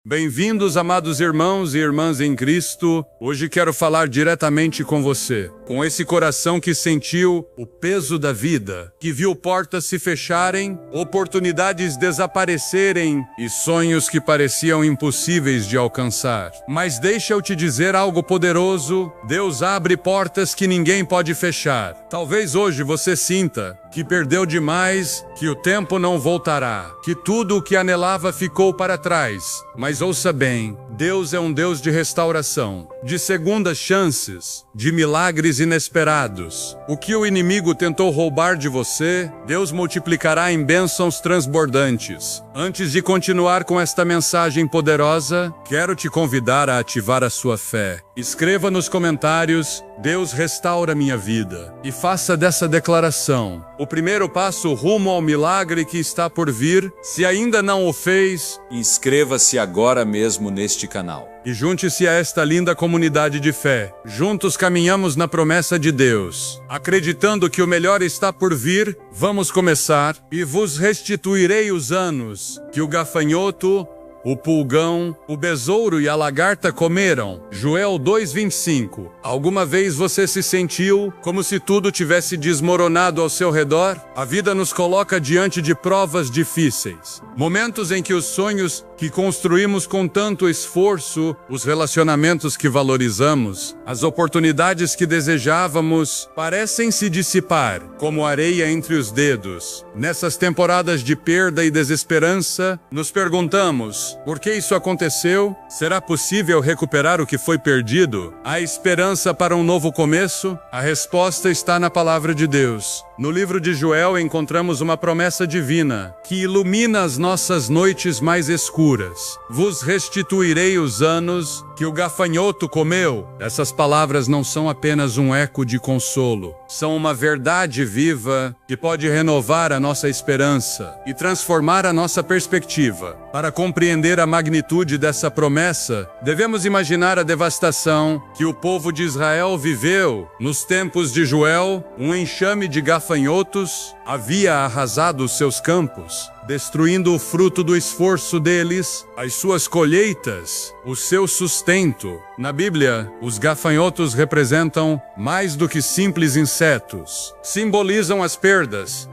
Bem-vindos, amados irmãos e irmãs em Cristo. Hoje quero falar diretamente com você, com esse coração que sentiu o peso da vida, que viu portas se fecharem, oportunidades desaparecerem e sonhos que pareciam impossíveis de alcançar. Mas deixa eu te dizer algo poderoso: Deus abre portas que ninguém pode fechar. Talvez hoje você sinta que perdeu demais, que o tempo não voltará, que tudo o que anelava ficou para trás. Mas ouça bem, Deus é um Deus de restauração, de segundas chances, de milagres inesperados. O que o inimigo tentou roubar de você, Deus multiplicará em bênçãos transbordantes. Antes de continuar com esta mensagem poderosa, quero te convidar a ativar a sua fé. Escreva nos comentários: Deus restaura minha vida, e faça dessa declaração o primeiro passo rumo ao milagre que está por vir. Se ainda não o fez, inscreva-se agora mesmo neste canal e junte-se a esta linda comunidade de fé. Juntos caminhamos na promessa de Deus, acreditando que o melhor está por vir. Vamos começar. E vos restituirei os anos que o gafanhoto, o pulgão, o besouro e a lagarta comeram. Joel 2:25. Alguma vez você se sentiu como se tudo tivesse desmoronado ao seu redor? A vida nos coloca diante de provas difíceis. Momentos em que os sonhos que construímos com tanto esforço, os relacionamentos que valorizamos, as oportunidades que desejávamos, parecem se dissipar como areia entre os dedos. Nessas temporadas de perda e desesperança, nos perguntamos: por que isso aconteceu? Será possível recuperar o que foi perdido? Há esperança para um novo começo? A resposta está na palavra de Deus. No livro de Joel encontramos uma promessa divina que ilumina as nossas noites mais escuras. Vos restituirei os anos que o gafanhoto comeu. Essas palavras não são apenas um eco de consolo, são uma verdade viva que pode renovar a nossa esperança e transformar a nossa perspectiva. Para compreender a magnitude dessa promessa, devemos imaginar a devastação que o povo de Israel viveu nos tempos de Joel. Um enxame de gafanhotos havia arrasado os seus campos, destruindo o fruto do esforço deles, as suas colheitas, o seu sustento. Na Bíblia, os gafanhotos representam mais do que simples insetos. Simbolizam as perdas,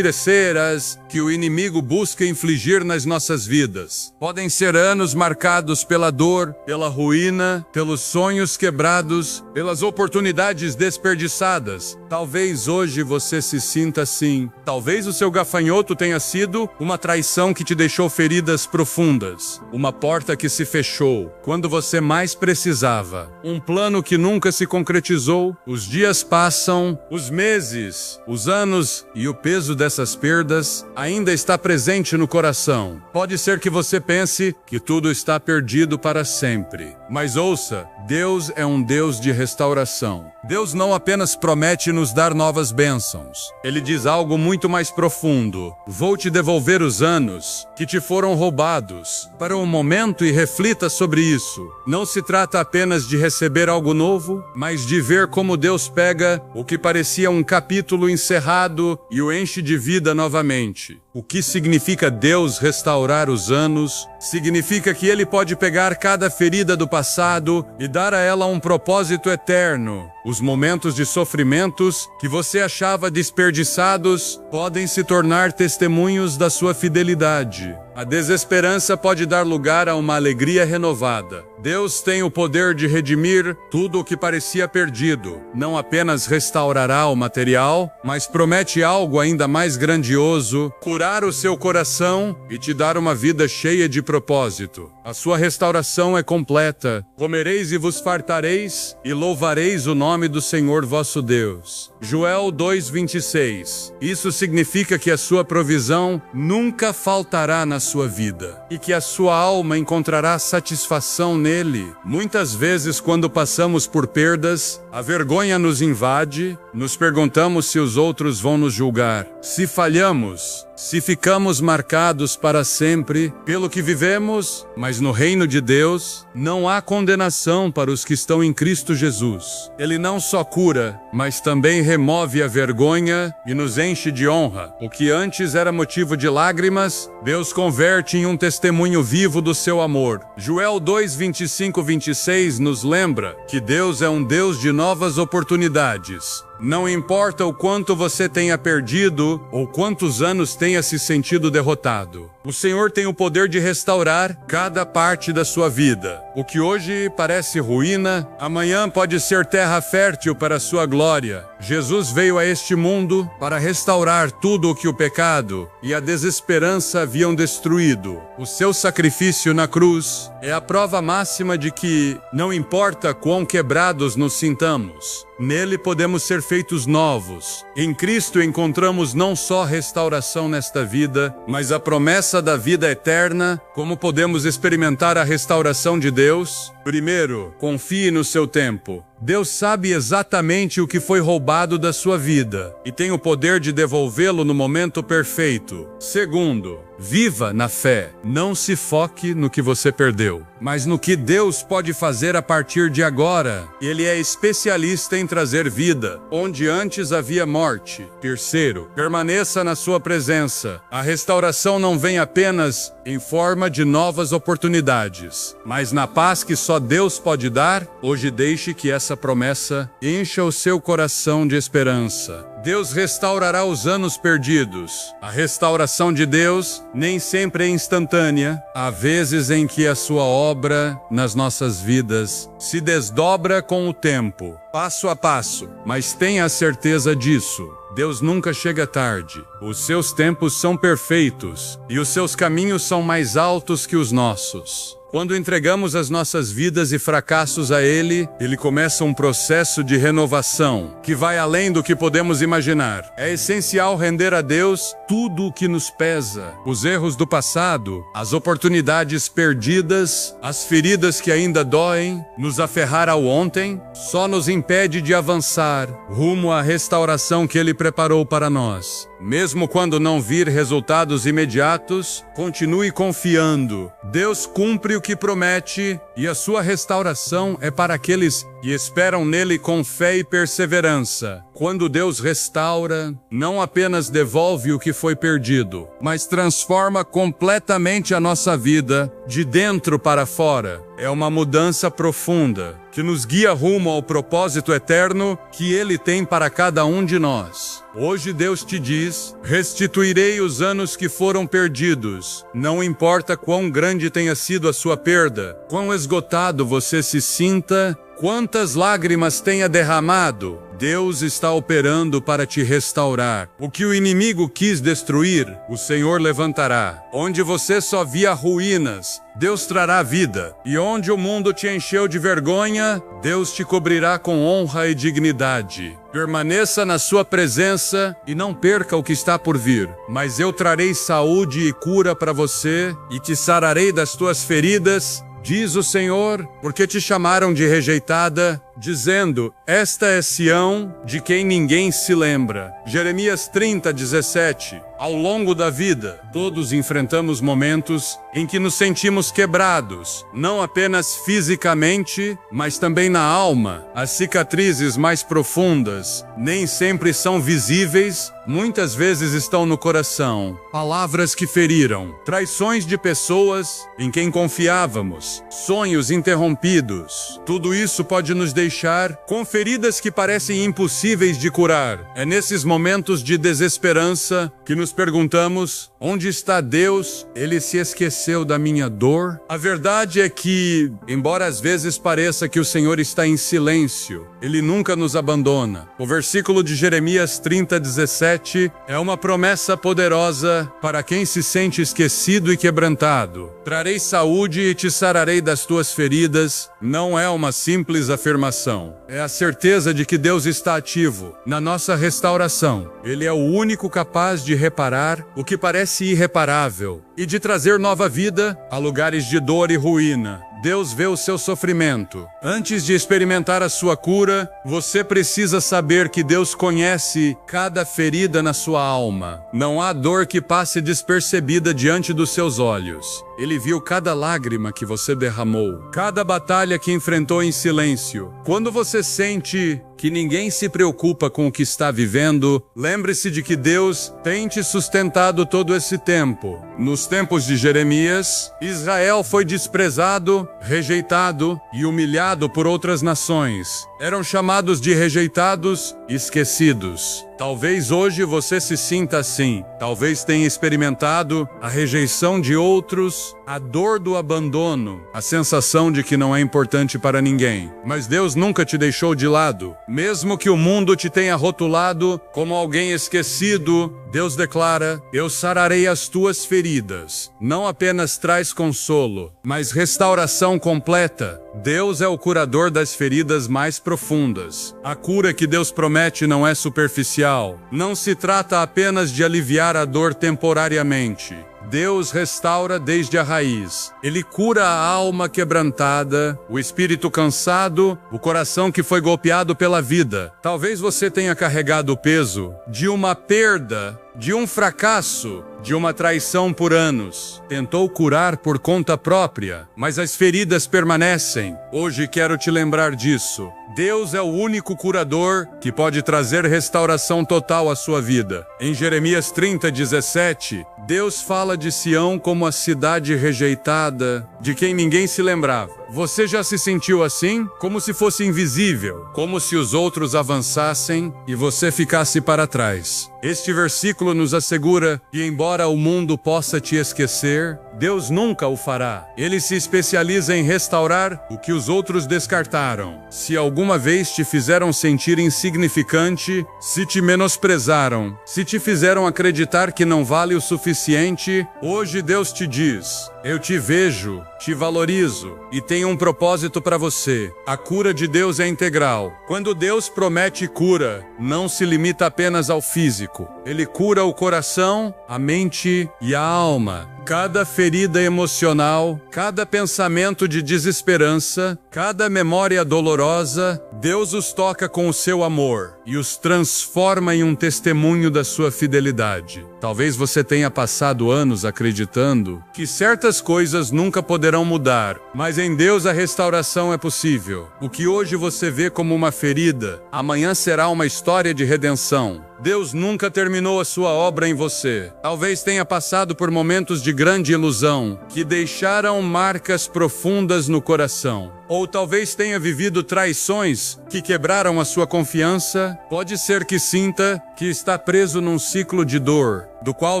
ceras que o inimigo busca infligir nas nossas vidas. Podem ser anos marcados pela dor, pela ruína, pelos sonhos quebrados, pelas oportunidades desperdiçadas. Talvez hoje você se sinta assim. Talvez o seu gafanhoto tenha sido uma traição que te deixou feridas profundas, uma porta que se fechou quando você mais precisava, um plano que nunca se concretizou. Os dias passam, os meses, os anos, e o peso dessas perdas ainda está presente no coração. Pode ser que você pense que tudo está perdido para sempre. Mas ouça, Deus é um Deus de restauração. Deus não apenas promete nos dar novas bênçãos. Ele diz algo muito mais profundo: vou te devolver os anos que te foram roubados. Para um momento e reflita sobre isso. Não se trata apenas de receber algo novo, mas de ver como Deus pega o que parecia um capítulo encerrado e o enche de vida novamente. O que significa Deus restaurar os anos? Significa que Ele pode pegar cada ferida do passado e dar a ela um propósito eterno. Os momentos de sofrimentos que você achava desperdiçados podem se tornar testemunhos da sua fidelidade. A desesperança pode dar lugar a uma alegria renovada. Deus tem o poder de redimir tudo o que parecia perdido. Não apenas restaurará o material, mas promete algo ainda mais grandioso: curar o seu coração e te dar uma vida cheia de propósito. A sua restauração é completa. Comereis e vos fartareis, e louvareis o nome do Senhor vosso Deus. Joel 2:26. Isso significa que a sua provisão nunca faltará na sua vida, e que a sua alma encontrará satisfação nele. Muitas vezes, quando passamos por perdas, a vergonha nos invade, nos perguntamos se os outros vão nos julgar, Se falhamos, se ficamos marcados para sempre pelo que vivemos, mas no reino de Deus, não há condenação para os que estão em Cristo Jesus. Ele não só cura, mas também remove a vergonha e nos enche de honra. O que antes era motivo de lágrimas, Deus converte em um testemunho vivo do seu amor. Joel 2, 25, 26 nos lembra que Deus é um Deus de novas oportunidades. Não importa o quanto você tenha perdido ou quantos anos tenha se sentido derrotado. O Senhor tem o poder de restaurar cada parte da sua vida. O que hoje parece ruína, amanhã pode ser terra fértil para a sua glória. Jesus veio a este mundo para restaurar tudo o que o pecado e a desesperança haviam destruído. O seu sacrifício na cruz é a prova máxima de que, não importa quão quebrados nos sintamos, nele podemos ser feitos novos. Em Cristo encontramos não só restauração nesta vida, mas a promessa da vida eterna. Como podemos experimentar a restauração de Deus? Primeiro, confie no seu tempo. Deus sabe exatamente o que foi roubado da sua vida e tem o poder de devolvê-lo no momento perfeito. Segundo, viva na fé. Não se foque no que você perdeu, mas no que Deus pode fazer a partir de agora. Ele é especialista em trazer vida onde antes havia morte. Terceiro, permaneça na sua presença. A restauração não vem apenas em forma de novas oportunidades, mas na paz que só Deus pode dar. Hoje deixe que essa promessa encha o seu coração de esperança. Deus restaurará os anos perdidos. A restauração de Deus nem sempre é instantânea. Há vezes em que a sua obra nas nossas vidas se desdobra com o tempo, passo a passo. Mas tenha a certeza disso. Deus nunca chega tarde. Os seus tempos são perfeitos e os seus caminhos são mais altos que os nossos. Quando entregamos as nossas vidas e fracassos a Ele, Ele começa um processo de renovação que vai além do que podemos imaginar. É essencial render a Deus tudo o que nos pesa. Os erros do passado, as oportunidades perdidas, as feridas que ainda doem, nos aferrar ao ontem, só nos impede de avançar rumo à restauração que Ele preparou para nós. Mesmo quando não vir resultados imediatos, continue confiando. Deus cumpre o que promete e a sua restauração é para aqueles que esperam nele com fé e perseverança. Quando Deus restaura, não apenas devolve o que foi perdido, mas transforma completamente a nossa vida, de dentro para fora. É uma mudança profunda, que nos guia rumo ao propósito eterno que Ele tem para cada um de nós. Hoje Deus te diz: restituirei os anos que foram perdidos. Não importa quão grande tenha sido a sua perda, quão esgotado você se sinta, quantas lágrimas tenha derramado, Deus está operando para te restaurar. O que o inimigo quis destruir, o Senhor levantará. Onde você só via ruínas, Deus trará vida. E onde o mundo te encheu de vergonha, Deus te cobrirá com honra e dignidade. Permaneça na sua presença e não perca o que está por vir. Mas eu trarei saúde e cura para você e te sararei das tuas feridas, diz o Senhor, porque te chamaram de rejeitada, dizendo: esta é Sião, de quem ninguém se lembra. Jeremias 30, 17. Ao longo da vida, todos enfrentamos momentos em que nos sentimos quebrados, não apenas fisicamente, mas também na alma. As cicatrizes mais profundas nem sempre são visíveis, muitas vezes estão no coração. Palavras que feriram, traições de pessoas em quem confiávamos, sonhos interrompidos. Tudo isso pode nos deixar com feridas que parecem impossíveis de curar. É nesses momentos de desesperança que nos perguntamos: onde está Deus? Ele se esqueceu da minha dor? A verdade é que, embora às vezes pareça que o Senhor está em silêncio, Ele nunca nos abandona. O versículo de Jeremias 30, 17 é uma promessa poderosa para quem se sente esquecido e quebrantado. Trarei saúde e te sararei das tuas feridas. Não é uma simples afirmação. É a certeza de que Deus está ativo na nossa restauração. Ele é o único capaz de reparar o que parece irreparável. e de trazer nova vida a lugares de dor e ruína. Deus vê o seu sofrimento. Antes de experimentar a sua cura, você precisa saber que Deus conhece cada ferida na sua alma. Não há dor que passe despercebida diante dos seus olhos. Ele viu cada lágrima que você derramou, cada batalha que enfrentou em silêncio. Quando você sente que ninguém se preocupa com o que está vivendo, lembre-se de que Deus tem te sustentado todo esse tempo. Nos tempos de Jeremias, Israel foi desprezado, rejeitado e humilhado por outras nações. Eram chamados de rejeitados e esquecidos. Talvez hoje você se sinta assim. Talvez tenha experimentado a rejeição de outros, a dor do abandono, a sensação de que não é importante para ninguém. Mas Deus nunca te deixou de lado. Mesmo que o mundo te tenha rotulado como alguém esquecido, Deus declara: eu sararei as tuas feridas. Não apenas traz consolo, mas restauração completa. Deus é o curador das feridas mais profundas. A cura que Deus promete não é superficial. Não se trata apenas de aliviar a dor temporariamente. Deus restaura desde a raiz. Ele cura a alma quebrantada, o espírito cansado, o coração que foi golpeado pela vida. Talvez você tenha carregado o peso de uma perda, de um fracasso, de uma traição por anos. Tentou curar por conta própria, mas as feridas permanecem. Hoje quero te lembrar disso. Deus é o único curador que pode trazer restauração total à sua vida. Em Jeremias 30:17, Deus fala de Sião como a cidade rejeitada, de quem ninguém se lembrava. Você já se sentiu assim? Como se fosse invisível, como se os outros avançassem e você ficasse para trás. Este versículo nos assegura que, embora o mundo possa te esquecer, Deus nunca o fará. Ele se especializa em restaurar o que os outros descartaram. Se alguma vez te fizeram sentir insignificante, se te menosprezaram, se te fizeram acreditar que não vale o suficiente, hoje Deus te diz: eu te vejo, te valorizo e tenho um propósito para você. A cura de Deus é integral. Quando Deus promete cura, não se limita apenas ao físico. Ele cura o coração, a mente e a alma. Cada ferida emocional, cada pensamento de desesperança, cada memória dolorosa, Deus os toca com o seu amor e os transforma em um testemunho da sua fidelidade. Talvez você tenha passado anos acreditando que certas coisas nunca poderão mudar, mas em Deus a restauração é possível. O que hoje você vê como uma ferida, amanhã será uma história de redenção. Deus nunca terminou a sua obra em você. Talvez tenha passado por momentos de grande ilusão, que deixaram marcas profundas no coração. Ou talvez tenha vivido traições que quebraram a sua confiança. Pode ser que sinta que está preso num ciclo de dor, do qual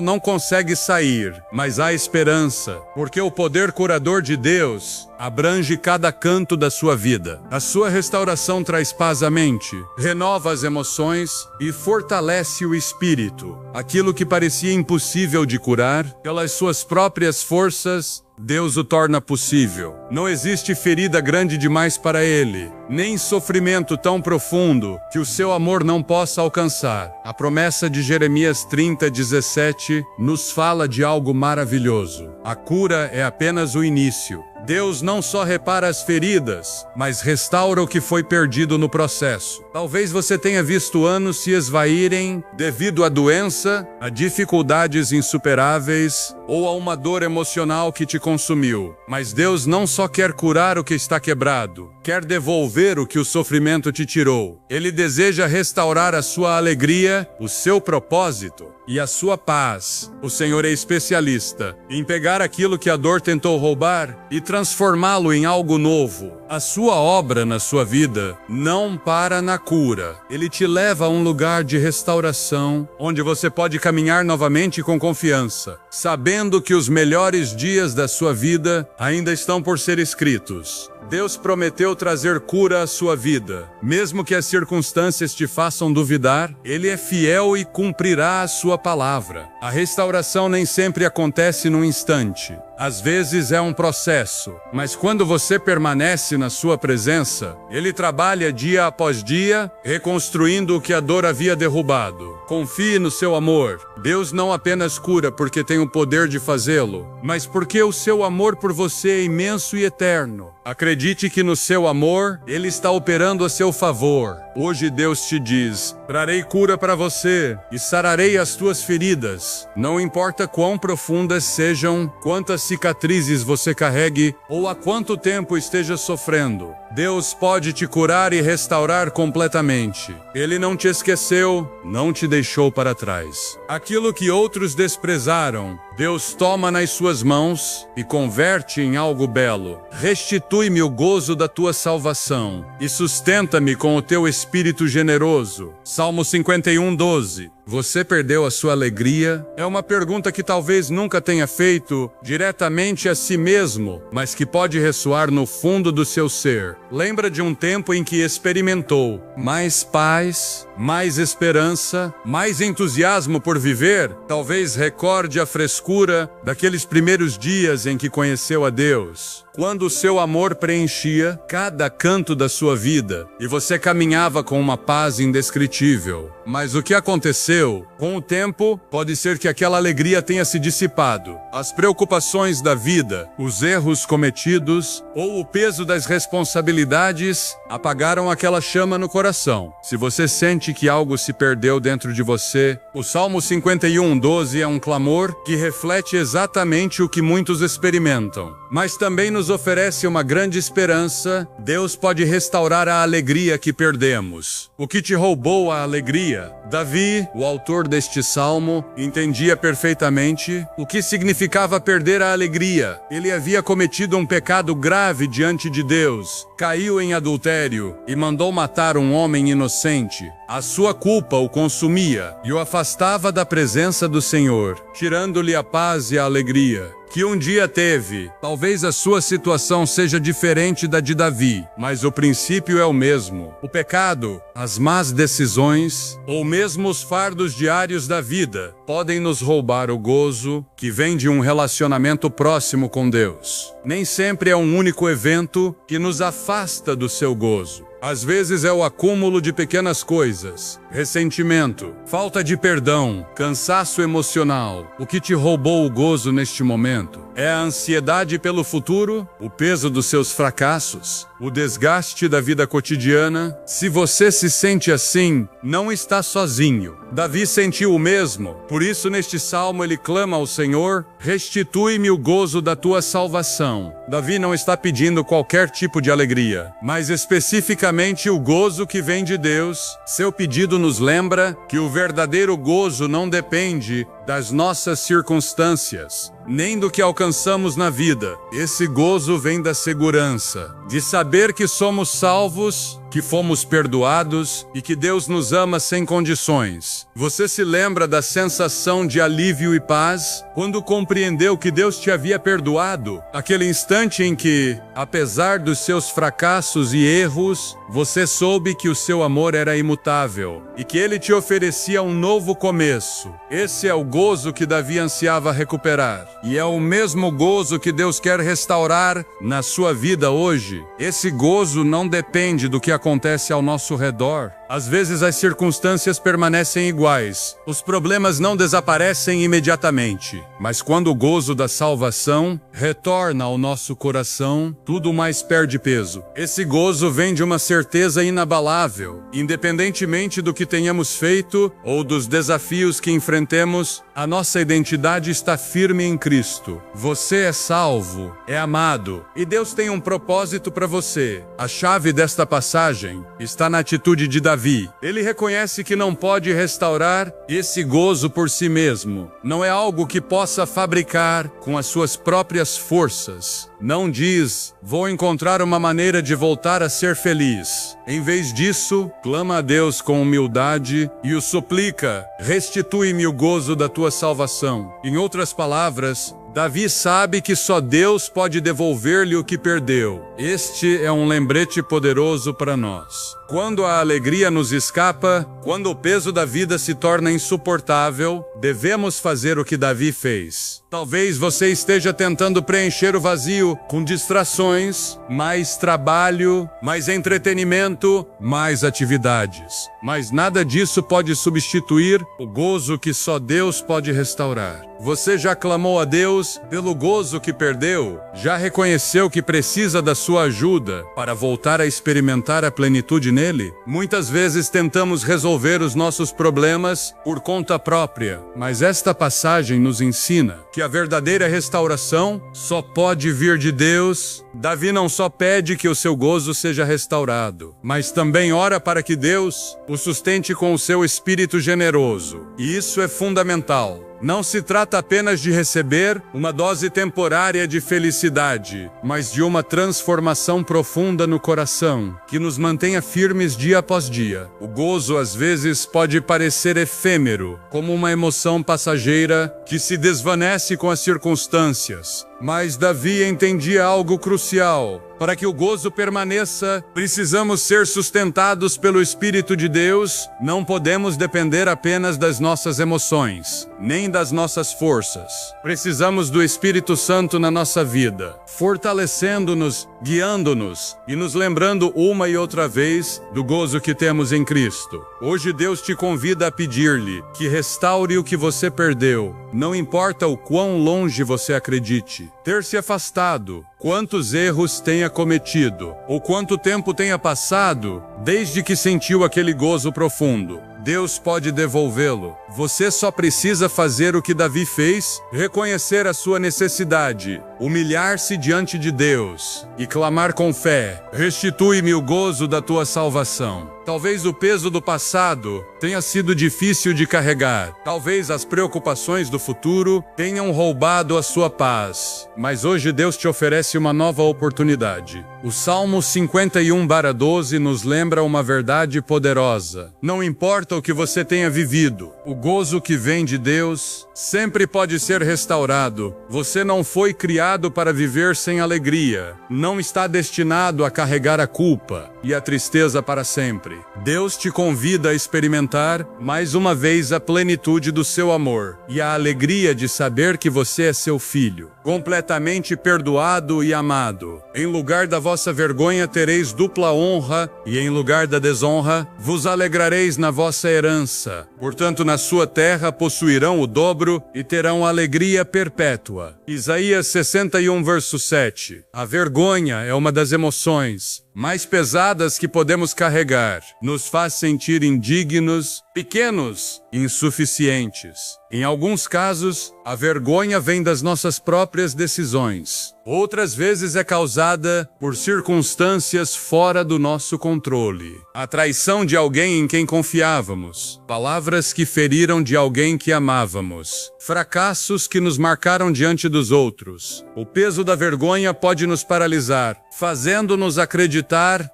não consegue sair, mas há esperança, porque o poder curador de Deus abrange cada canto da sua vida. A sua restauração traz paz à mente, renova as emoções e fortalece o espírito. Aquilo que parecia impossível de curar, pelas suas próprias forças, Deus o torna possível. Não existe ferida grande demais para Ele, nem sofrimento tão profundo que o seu amor não possa alcançar. A promessa de Jeremias 30:17 nos fala de algo maravilhoso. A cura é apenas o início. Deus não só repara as feridas, mas restaura o que foi perdido no processo. Talvez você tenha visto anos se esvaírem devido à doença, a dificuldades insuperáveis ou a uma dor emocional que te consumiu. Mas Deus não só quer curar o que está quebrado, quer devolver o que o sofrimento te tirou. Ele deseja restaurar a sua alegria, o seu propósito e a sua paz. O Senhor é especialista em pegar aquilo que a dor tentou roubar e transformá-lo em algo novo. A sua obra na sua vida não para na cura. Ele te leva a um lugar de restauração, onde você pode caminhar novamente com confiança, sabendo que os melhores dias da sua vida ainda estão por ser escritos. Deus prometeu trazer cura à sua vida. Mesmo que as circunstâncias te façam duvidar, Ele é fiel e cumprirá a sua palavra. A restauração nem sempre acontece num instante. Às vezes é um processo, mas quando você permanece na sua presença, Ele trabalha dia após dia, reconstruindo o que a dor havia derrubado. Confie no seu amor. Deus não apenas cura porque tem o poder de fazê-lo, mas porque o seu amor por você é imenso e eterno. Acredite que no seu amor, Ele está operando a seu favor. Hoje Deus te diz: trarei cura para você e sararei as tuas feridas. Não importa quão profundas sejam, quantas cicatrizes você carregue ou há quanto tempo esteja sofrendo, Deus pode te curar e restaurar completamente. Ele não te esqueceu, não te deixou para trás. Aquilo que outros desprezaram, Deus toma nas suas mãos e converte em algo belo. Restitui-me o gozo da tua salvação e sustenta-me com o teu espírito generoso. Salmo 51:12. Você perdeu a sua alegria? É uma pergunta que talvez nunca tenha feito diretamente a si mesmo, mas que pode ressoar no fundo do seu ser. Lembra de um tempo em que experimentou mais paz, mais esperança, mais entusiasmo por viver? Talvez recorde a frescura daqueles primeiros dias em que conheceu a Deus, quando o seu amor preenchia cada canto da sua vida e você caminhava com uma paz indescritível. Mas o que aconteceu? Com o tempo, pode ser que aquela alegria tenha se dissipado. As preocupações da vida, os erros cometidos ou o peso das responsabilidades apagaram aquela chama no coração. Se você sente que algo se perdeu dentro de você, o Salmo 51:12 é um clamor que reflete exatamente o que muitos experimentam, mas também nos oferece uma grande esperança. Deus pode restaurar a alegria que perdemos. O que te roubou a alegria? Davi, o autor deste salmo, entendia perfeitamente o que significava perder a alegria. Ele havia cometido um pecado grave diante de Deus, caiu em adultério e mandou matar um homem inocente. A sua culpa o consumia e o afastava da presença do Senhor, tirando-lhe a paz e a alegria que um dia teve. Talvez a sua situação seja diferente da de Davi, mas o princípio é o mesmo. O pecado, as más decisões, ou mesmo os fardos diários da vida, podem nos roubar o gozo que vem de um relacionamento próximo com Deus. Nem sempre é um único evento que nos afasta do seu gozo. Às vezes é o acúmulo de pequenas coisas, ressentimento, falta de perdão, cansaço emocional. O que te roubou o gozo neste momento? É a ansiedade pelo futuro, o peso dos seus fracassos, o desgaste da vida cotidiana? Se você se sente assim, não está sozinho. Davi sentiu o mesmo, por isso neste salmo ele clama ao Senhor: restitui-me o gozo da tua salvação. Davi não está pedindo qualquer tipo de alegria, mas especificamente o gozo que vem de Deus. Seu pedido nos lembra que o verdadeiro gozo não depende das nossas circunstâncias, nem do que alcançamos na vida. Esse gozo vem da segurança de saber que somos salvos, que fomos perdoados e que Deus nos ama sem condições. Você se lembra da sensação de alívio e paz quando compreendeu que Deus te havia perdoado? Aquele instante em que, apesar dos seus fracassos e erros, você soube que o seu amor era imutável e que Ele te oferecia um novo começo. Esse é o gozo que Davi ansiava recuperar. E é o mesmo gozo que Deus quer restaurar na sua vida hoje. Esse gozo não depende do que acontece ao nosso redor. Às vezes as circunstâncias permanecem iguais. Os problemas não desaparecem imediatamente. Mas quando o gozo da salvação retorna ao nosso coração, tudo mais perde peso. Esse gozo vem de uma certeza inabalável. Independentemente do que tenhamos feito ou dos desafios que enfrentemos, a nossa identidade está firme em Cristo. Você é salvo, é amado, e Deus tem um propósito para você. A chave desta passagem está na atitude de Davi. Ele reconhece que não pode restaurar esse gozo por si mesmo. Não é algo que possa fabricar com as suas próprias forças. Não diz: vou encontrar uma maneira de voltar a ser feliz. Em vez disso, clama a Deus com humildade e o suplica: restitui-me o gozo da tua salvação. Em outras palavras, Davi sabe que só Deus pode devolver-lhe o que perdeu. Este é um lembrete poderoso para nós. Quando a alegria nos escapa, quando o peso da vida se torna insuportável, devemos fazer o que Davi fez. Talvez você esteja tentando preencher o vazio com distrações, mais trabalho, mais entretenimento, mais atividades. Mas nada disso pode substituir o gozo que só Deus pode restaurar. Você já clamou a Deus pelo gozo que perdeu? Já reconheceu que precisa da sua ajuda para voltar a experimentar a plenitude nele? Muitas vezes tentamos resolver os nossos problemas por conta própria, mas esta passagem nos ensina que a verdadeira restauração só pode vir de Deus. Davi não só pede que o seu gozo seja restaurado, mas também ora para que Deus o sustente com o seu espírito generoso. E isso é fundamental. Não se trata apenas de receber uma dose temporária de felicidade, mas de uma transformação profunda no coração, que nos mantenha firmes dia após dia. O gozo às vezes pode parecer efêmero, como uma emoção passageira que se desvanece com as circunstâncias. Mas Davi entendia algo crucial. Para que o gozo permaneça, precisamos ser sustentados pelo Espírito de Deus. Não podemos depender apenas das nossas emoções, nem das nossas forças. Precisamos do Espírito Santo na nossa vida, fortalecendo-nos, guiando-nos e nos lembrando uma e outra vez do gozo que temos em Cristo. Hoje Deus te convida a pedir-lhe que restaure o que você perdeu. Não importa o quão longe você acredite ter se afastado, quantos erros tenha cometido, ou quanto tempo tenha passado, desde que sentiu aquele gozo profundo. Deus pode devolvê-lo. Você só precisa fazer o que Davi fez, reconhecer a sua necessidade, humilhar-se diante de Deus e clamar com fé: restitui-me o gozo da tua salvação. Talvez o peso do passado tenha sido difícil de carregar. Talvez as preocupações do futuro tenham roubado a sua paz. Mas hoje Deus te oferece uma nova oportunidade. O Salmo 51:12 nos lembra uma verdade poderosa. Não importa o que você tenha vivido, o gozo que vem de Deus sempre pode ser restaurado. Você não foi criado para viver sem alegria. Não está destinado a carregar a culpa e a tristeza para sempre. Deus te convida a experimentar mais uma vez a plenitude do seu amor e a alegria de saber que você é seu filho, completamente perdoado e amado. Em lugar da vossa vergonha tereis dupla honra, e em lugar da desonra vos alegrareis na vossa herança. Portanto, na sua terra possuirão o dobro e terão alegria perpétua. Isaías 61:7. A vergonha é uma das emoções mais pesadas que podemos carregar. Nos faz sentir indignos, pequenos, insuficientes. Em alguns casos, a vergonha vem das nossas próprias decisões. Outras vezes é causada por circunstâncias fora do nosso controle. A traição de alguém em quem confiávamos, palavras que feriram de alguém que amávamos, fracassos que nos marcaram diante dos outros. O peso da vergonha pode nos paralisar, fazendo-nos acreditar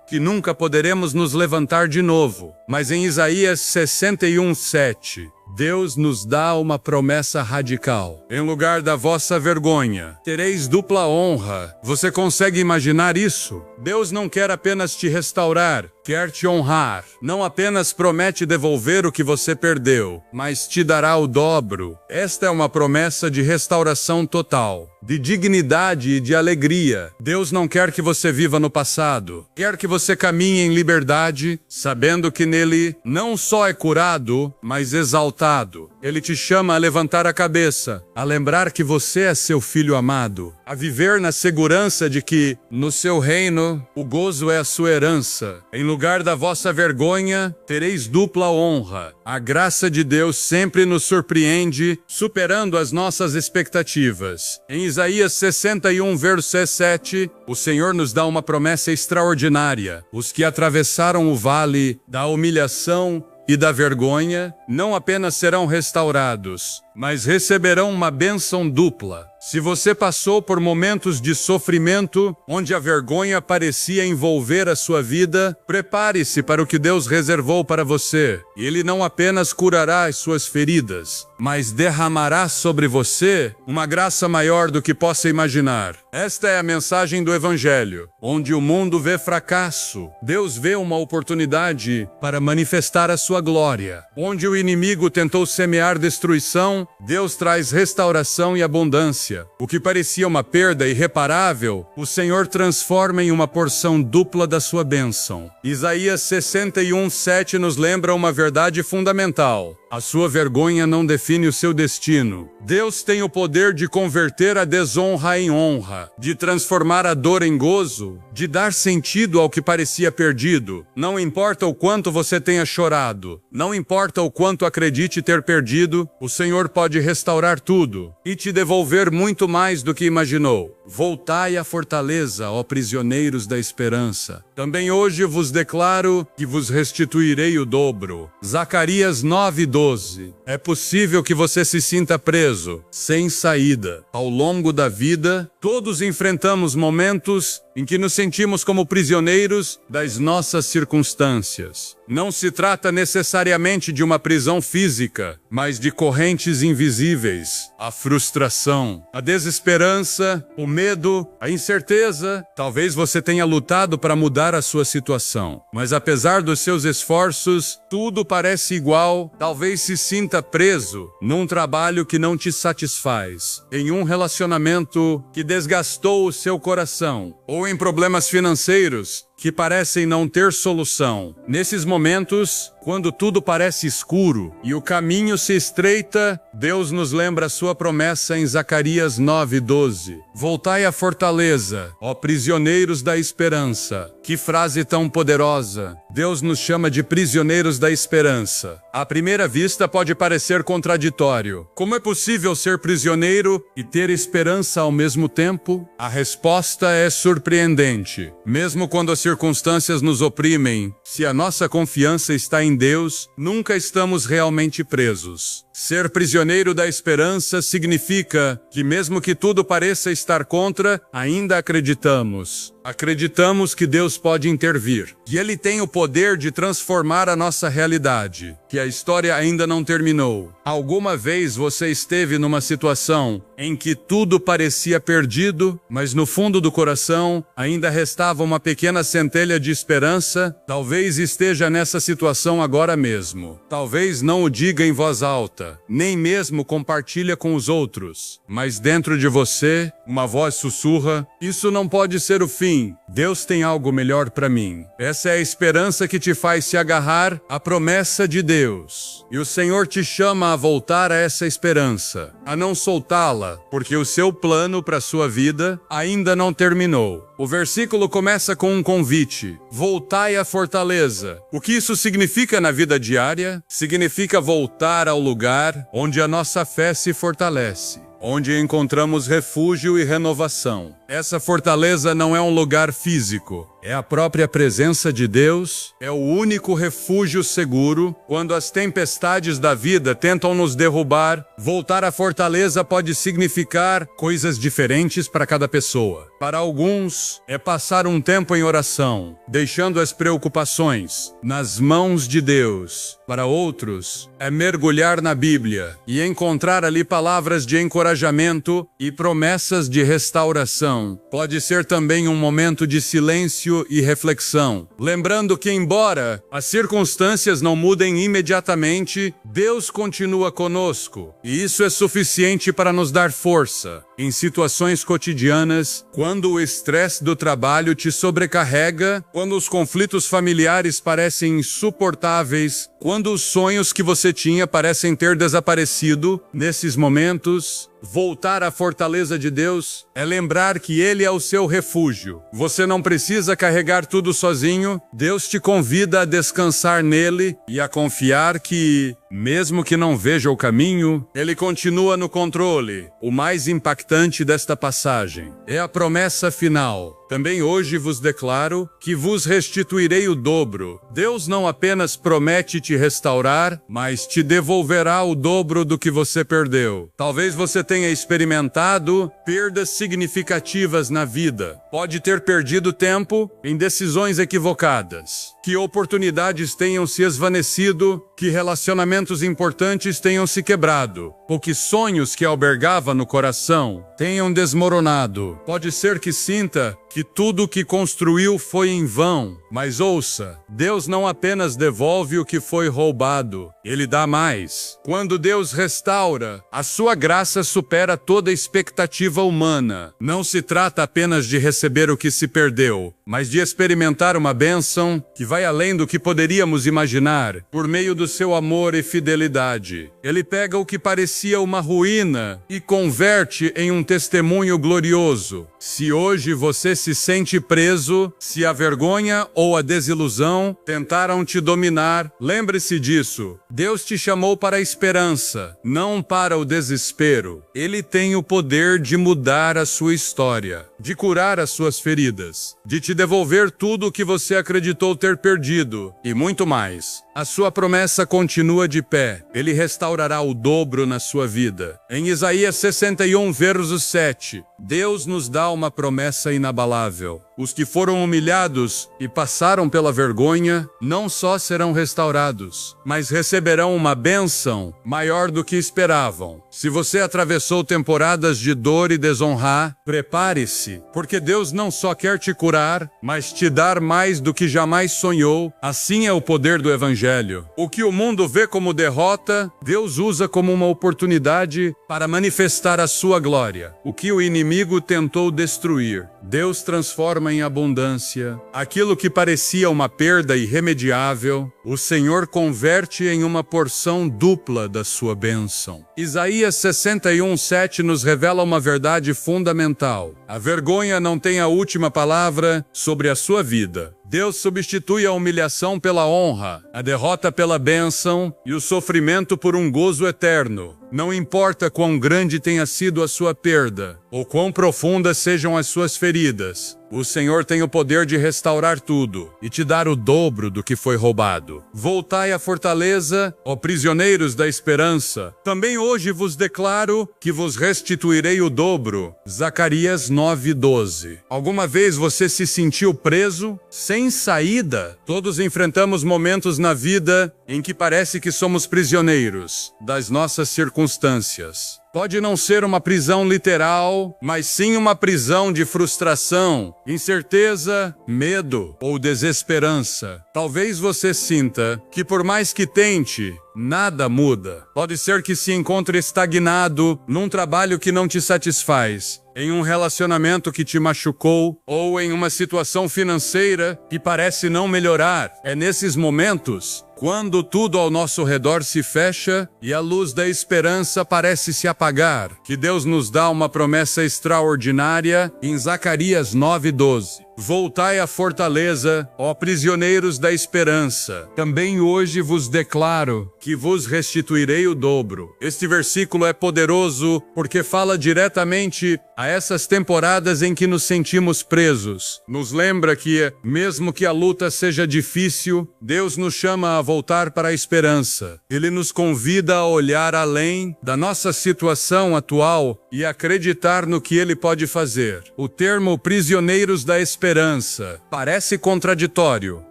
que nunca poderemos nos levantar de novo. Mas em Isaías 61:7, Deus nos dá uma promessa radical. Em lugar da vossa vergonha, tereis dupla honra. Você consegue imaginar isso? Deus não quer apenas te restaurar, quer te honrar. Não apenas promete devolver o que você perdeu, mas te dará o dobro. Esta é uma promessa de restauração total, de dignidade e de alegria. Deus não quer que você viva no passado. Quer que você caminhe em liberdade, sabendo que nele não só é curado, mas exaltado. Ele te chama a levantar a cabeça, a lembrar que você é seu filho amado, a viver na segurança de que, no seu reino, o gozo é a sua herança. Em lugar da vossa vergonha, tereis dupla honra. A graça de Deus sempre nos surpreende, superando as nossas expectativas. Em Isaías 61:7, o Senhor nos dá uma promessa extraordinária. Os que atravessaram o vale da humilhação e da vergonha não apenas serão restaurados, mas receberão uma bênção dupla. Se você passou por momentos de sofrimento, onde a vergonha parecia envolver a sua vida, prepare-se para o que Deus reservou para você. Ele não apenas curará as suas feridas, mas derramará sobre você uma graça maior do que possa imaginar. Esta é a mensagem do Evangelho. Onde o mundo vê fracasso, Deus vê uma oportunidade para manifestar a sua glória. Onde o inimigo tentou semear destruição, Deus traz restauração e abundância. O que parecia uma perda irreparável, o Senhor transforma em uma porção dupla da sua bênção. Isaías 61:7 nos lembra uma verdade fundamental. A sua vergonha não define o seu destino. Deus tem o poder de converter a desonra em honra, de transformar a dor em gozo, de dar sentido ao que parecia perdido. Não importa o quanto você tenha chorado, não importa o quanto acredite ter perdido, o Senhor pode restaurar tudo e te devolver muito mais do que imaginou. Voltai à fortaleza, ó prisioneiros da esperança. Também hoje vos declaro que vos restituirei o dobro. Zacarias 9:12. É possível que você se sinta preso, sem saída. Ao longo da vida, todos enfrentamos momentos em que nos sentimos como prisioneiros das nossas circunstâncias. Não se trata necessariamente de uma prisão física, mas de correntes invisíveis. A frustração, a desesperança, o medo, a incerteza. Talvez você tenha lutado para mudar a sua situação, mas apesar dos seus esforços, tudo parece igual. Talvez se sinta preso num trabalho que não te satisfaz, em um relacionamento que desgastou o seu coração, ou em problemas financeiros que parecem não ter solução. Nesses momentos, quando tudo parece escuro e o caminho se estreita, Deus nos lembra a sua promessa em Zacarias 9:12. Voltai à fortaleza, ó prisioneiros da esperança. Que frase tão poderosa! Deus nos chama de prisioneiros da esperança. À primeira vista pode parecer contraditório. Como é possível ser prisioneiro e ter esperança ao mesmo tempo? A resposta é surpreendente. Mesmo quando as circunstâncias nos oprimem, se a nossa confiança está em Deus, nunca estamos realmente presos. Ser prisioneiro da esperança significa que, mesmo que tudo pareça estar contra, ainda acreditamos. Acreditamos que Deus pode intervir, que Ele tem o poder de transformar a nossa realidade, que a história ainda não terminou. Alguma vez você esteve numa situação em que tudo parecia perdido, mas no fundo do coração ainda restava uma pequena centelha de esperança? Talvez esteja nessa situação agora mesmo. Talvez não o diga em voz alta, nem mesmo compartilha com os outros, mas dentro de você, uma voz sussurra: isso não pode ser o fim. Deus tem algo melhor para mim. Essa é a esperança que te faz se agarrar à promessa de Deus. E o Senhor te chama a voltar a essa esperança, a não soltá-la, porque o seu plano para a sua vida ainda não terminou. O versículo começa com um convite: voltai à fortaleza. O que isso significa na vida diária? Significa voltar ao lugar onde a nossa fé se fortalece, onde encontramos refúgio e renovação. Essa fortaleza não é um lugar físico, é a própria presença de Deus, é o único refúgio seguro. Quando as tempestades da vida tentam nos derrubar, voltar à fortaleza pode significar coisas diferentes para cada pessoa. Para alguns, é passar um tempo em oração, deixando as preocupações nas mãos de Deus. Para outros, é mergulhar na Bíblia e encontrar ali palavras de encorajamento e promessas de restauração. Pode ser também um momento de silêncio e reflexão, lembrando que, embora as circunstâncias não mudem imediatamente, Deus continua conosco, e isso é suficiente para nos dar força. Em situações cotidianas, quando o estresse do trabalho te sobrecarrega, quando os conflitos familiares parecem insuportáveis, quando os sonhos que você tinha parecem ter desaparecido, nesses momentos, voltar à fortaleza de Deus é lembrar que Ele é o seu refúgio. Você não precisa carregar tudo sozinho. Deus te convida a descansar nele e a confiar que, mesmo que não veja o caminho, Ele continua no controle. O mais impactante desta passagem é a promessa final: Também hoje vos declaro que vos restituirei o dobro. Deus não apenas promete te restaurar, mas te devolverá o dobro do que você perdeu. Talvez você tenha experimentado perdas significativas na vida. Pode ter perdido tempo em decisões equivocadas, que oportunidades tenham se esvanecido, que relacionamentos importantes tenham se quebrado, ou que sonhos que albergava no coração tenham desmoronado. Pode ser que sinta que tudo o que construiu foi em vão, mas ouça, Deus não apenas devolve o que foi roubado, Ele dá mais. Quando Deus restaura, a sua graça supera toda expectativa humana. Não se trata apenas de receber o que se perdeu, mas de experimentar uma bênção que vai além do que poderíamos imaginar, por meio do seu amor e fidelidade. Ele pega o que parecia uma ruína e converte em um testemunho glorioso. Se hoje você se sente preso, se a vergonha ou a desilusão tentaram te dominar, lembre-se disso. Deus te chamou para a esperança, não para o desespero. Ele tem o poder de mudar a sua história, de curar as suas feridas, de te devolver tudo o que você acreditou ter perdido e muito mais. A sua promessa continua de pé. Ele restaurará o dobro na sua vida. Em Isaías 61, verso 7, Deus nos dá uma promessa inabalável. Os que foram humilhados e passaram pela vergonha não só serão restaurados, mas receberão uma bênção maior do que esperavam. Se você atravessou temporadas de dor e desonrar, prepare-se, porque Deus não só quer te curar, mas te dar mais do que jamais sonhou. Assim é o poder do Evangelho. O que o mundo vê como derrota, Deus usa como uma oportunidade para manifestar a sua glória. O que o inimigo tentou destruir, Deus transforma em abundância. Aquilo que parecia uma perda irremediável, o Senhor converte em uma porção dupla da sua bênção. Isaías 61, 7 nos revela uma verdade fundamental. A vergonha não tem a última palavra sobre a sua vida. Deus substitui a humilhação pela honra, a derrota pela bênção e o sofrimento por um gozo eterno. Não importa quão grande tenha sido a sua perda, ou quão profundas sejam as suas feridas, o Senhor tem o poder de restaurar tudo e te dar o dobro do que foi roubado. Voltai à fortaleza, ó prisioneiros da esperança. Também hoje vos declaro que vos restituirei o dobro. Zacarias 9:12. Alguma vez você se sentiu preso, sem saída? Todos enfrentamos momentos na vida em que parece que somos prisioneiros das nossas circunstâncias. Pode não ser uma prisão literal, mas sim uma prisão de frustração, incerteza, medo ou desesperança. Talvez você sinta que por mais que tente, nada muda. Pode ser que se encontre estagnado num trabalho que não te satisfaz, em um relacionamento que te machucou ou em uma situação financeira que parece não melhorar. É nesses momentos, quando tudo ao nosso redor se fecha e a luz da esperança parece se apagar, que Deus nos dá uma promessa extraordinária em Zacarias 9:12. Voltai à fortaleza, ó prisioneiros da esperança. Também hoje vos declaro que vos restituirei o dobro. Este versículo é poderoso porque fala diretamente a essas temporadas em que nos sentimos presos. Nos lembra que, mesmo que a luta seja difícil, Deus nos chama a voltar para a esperança. Ele nos convida a olhar além da nossa situação atual e acreditar no que Ele pode fazer. O termo prisioneiros da esperança parece contraditório.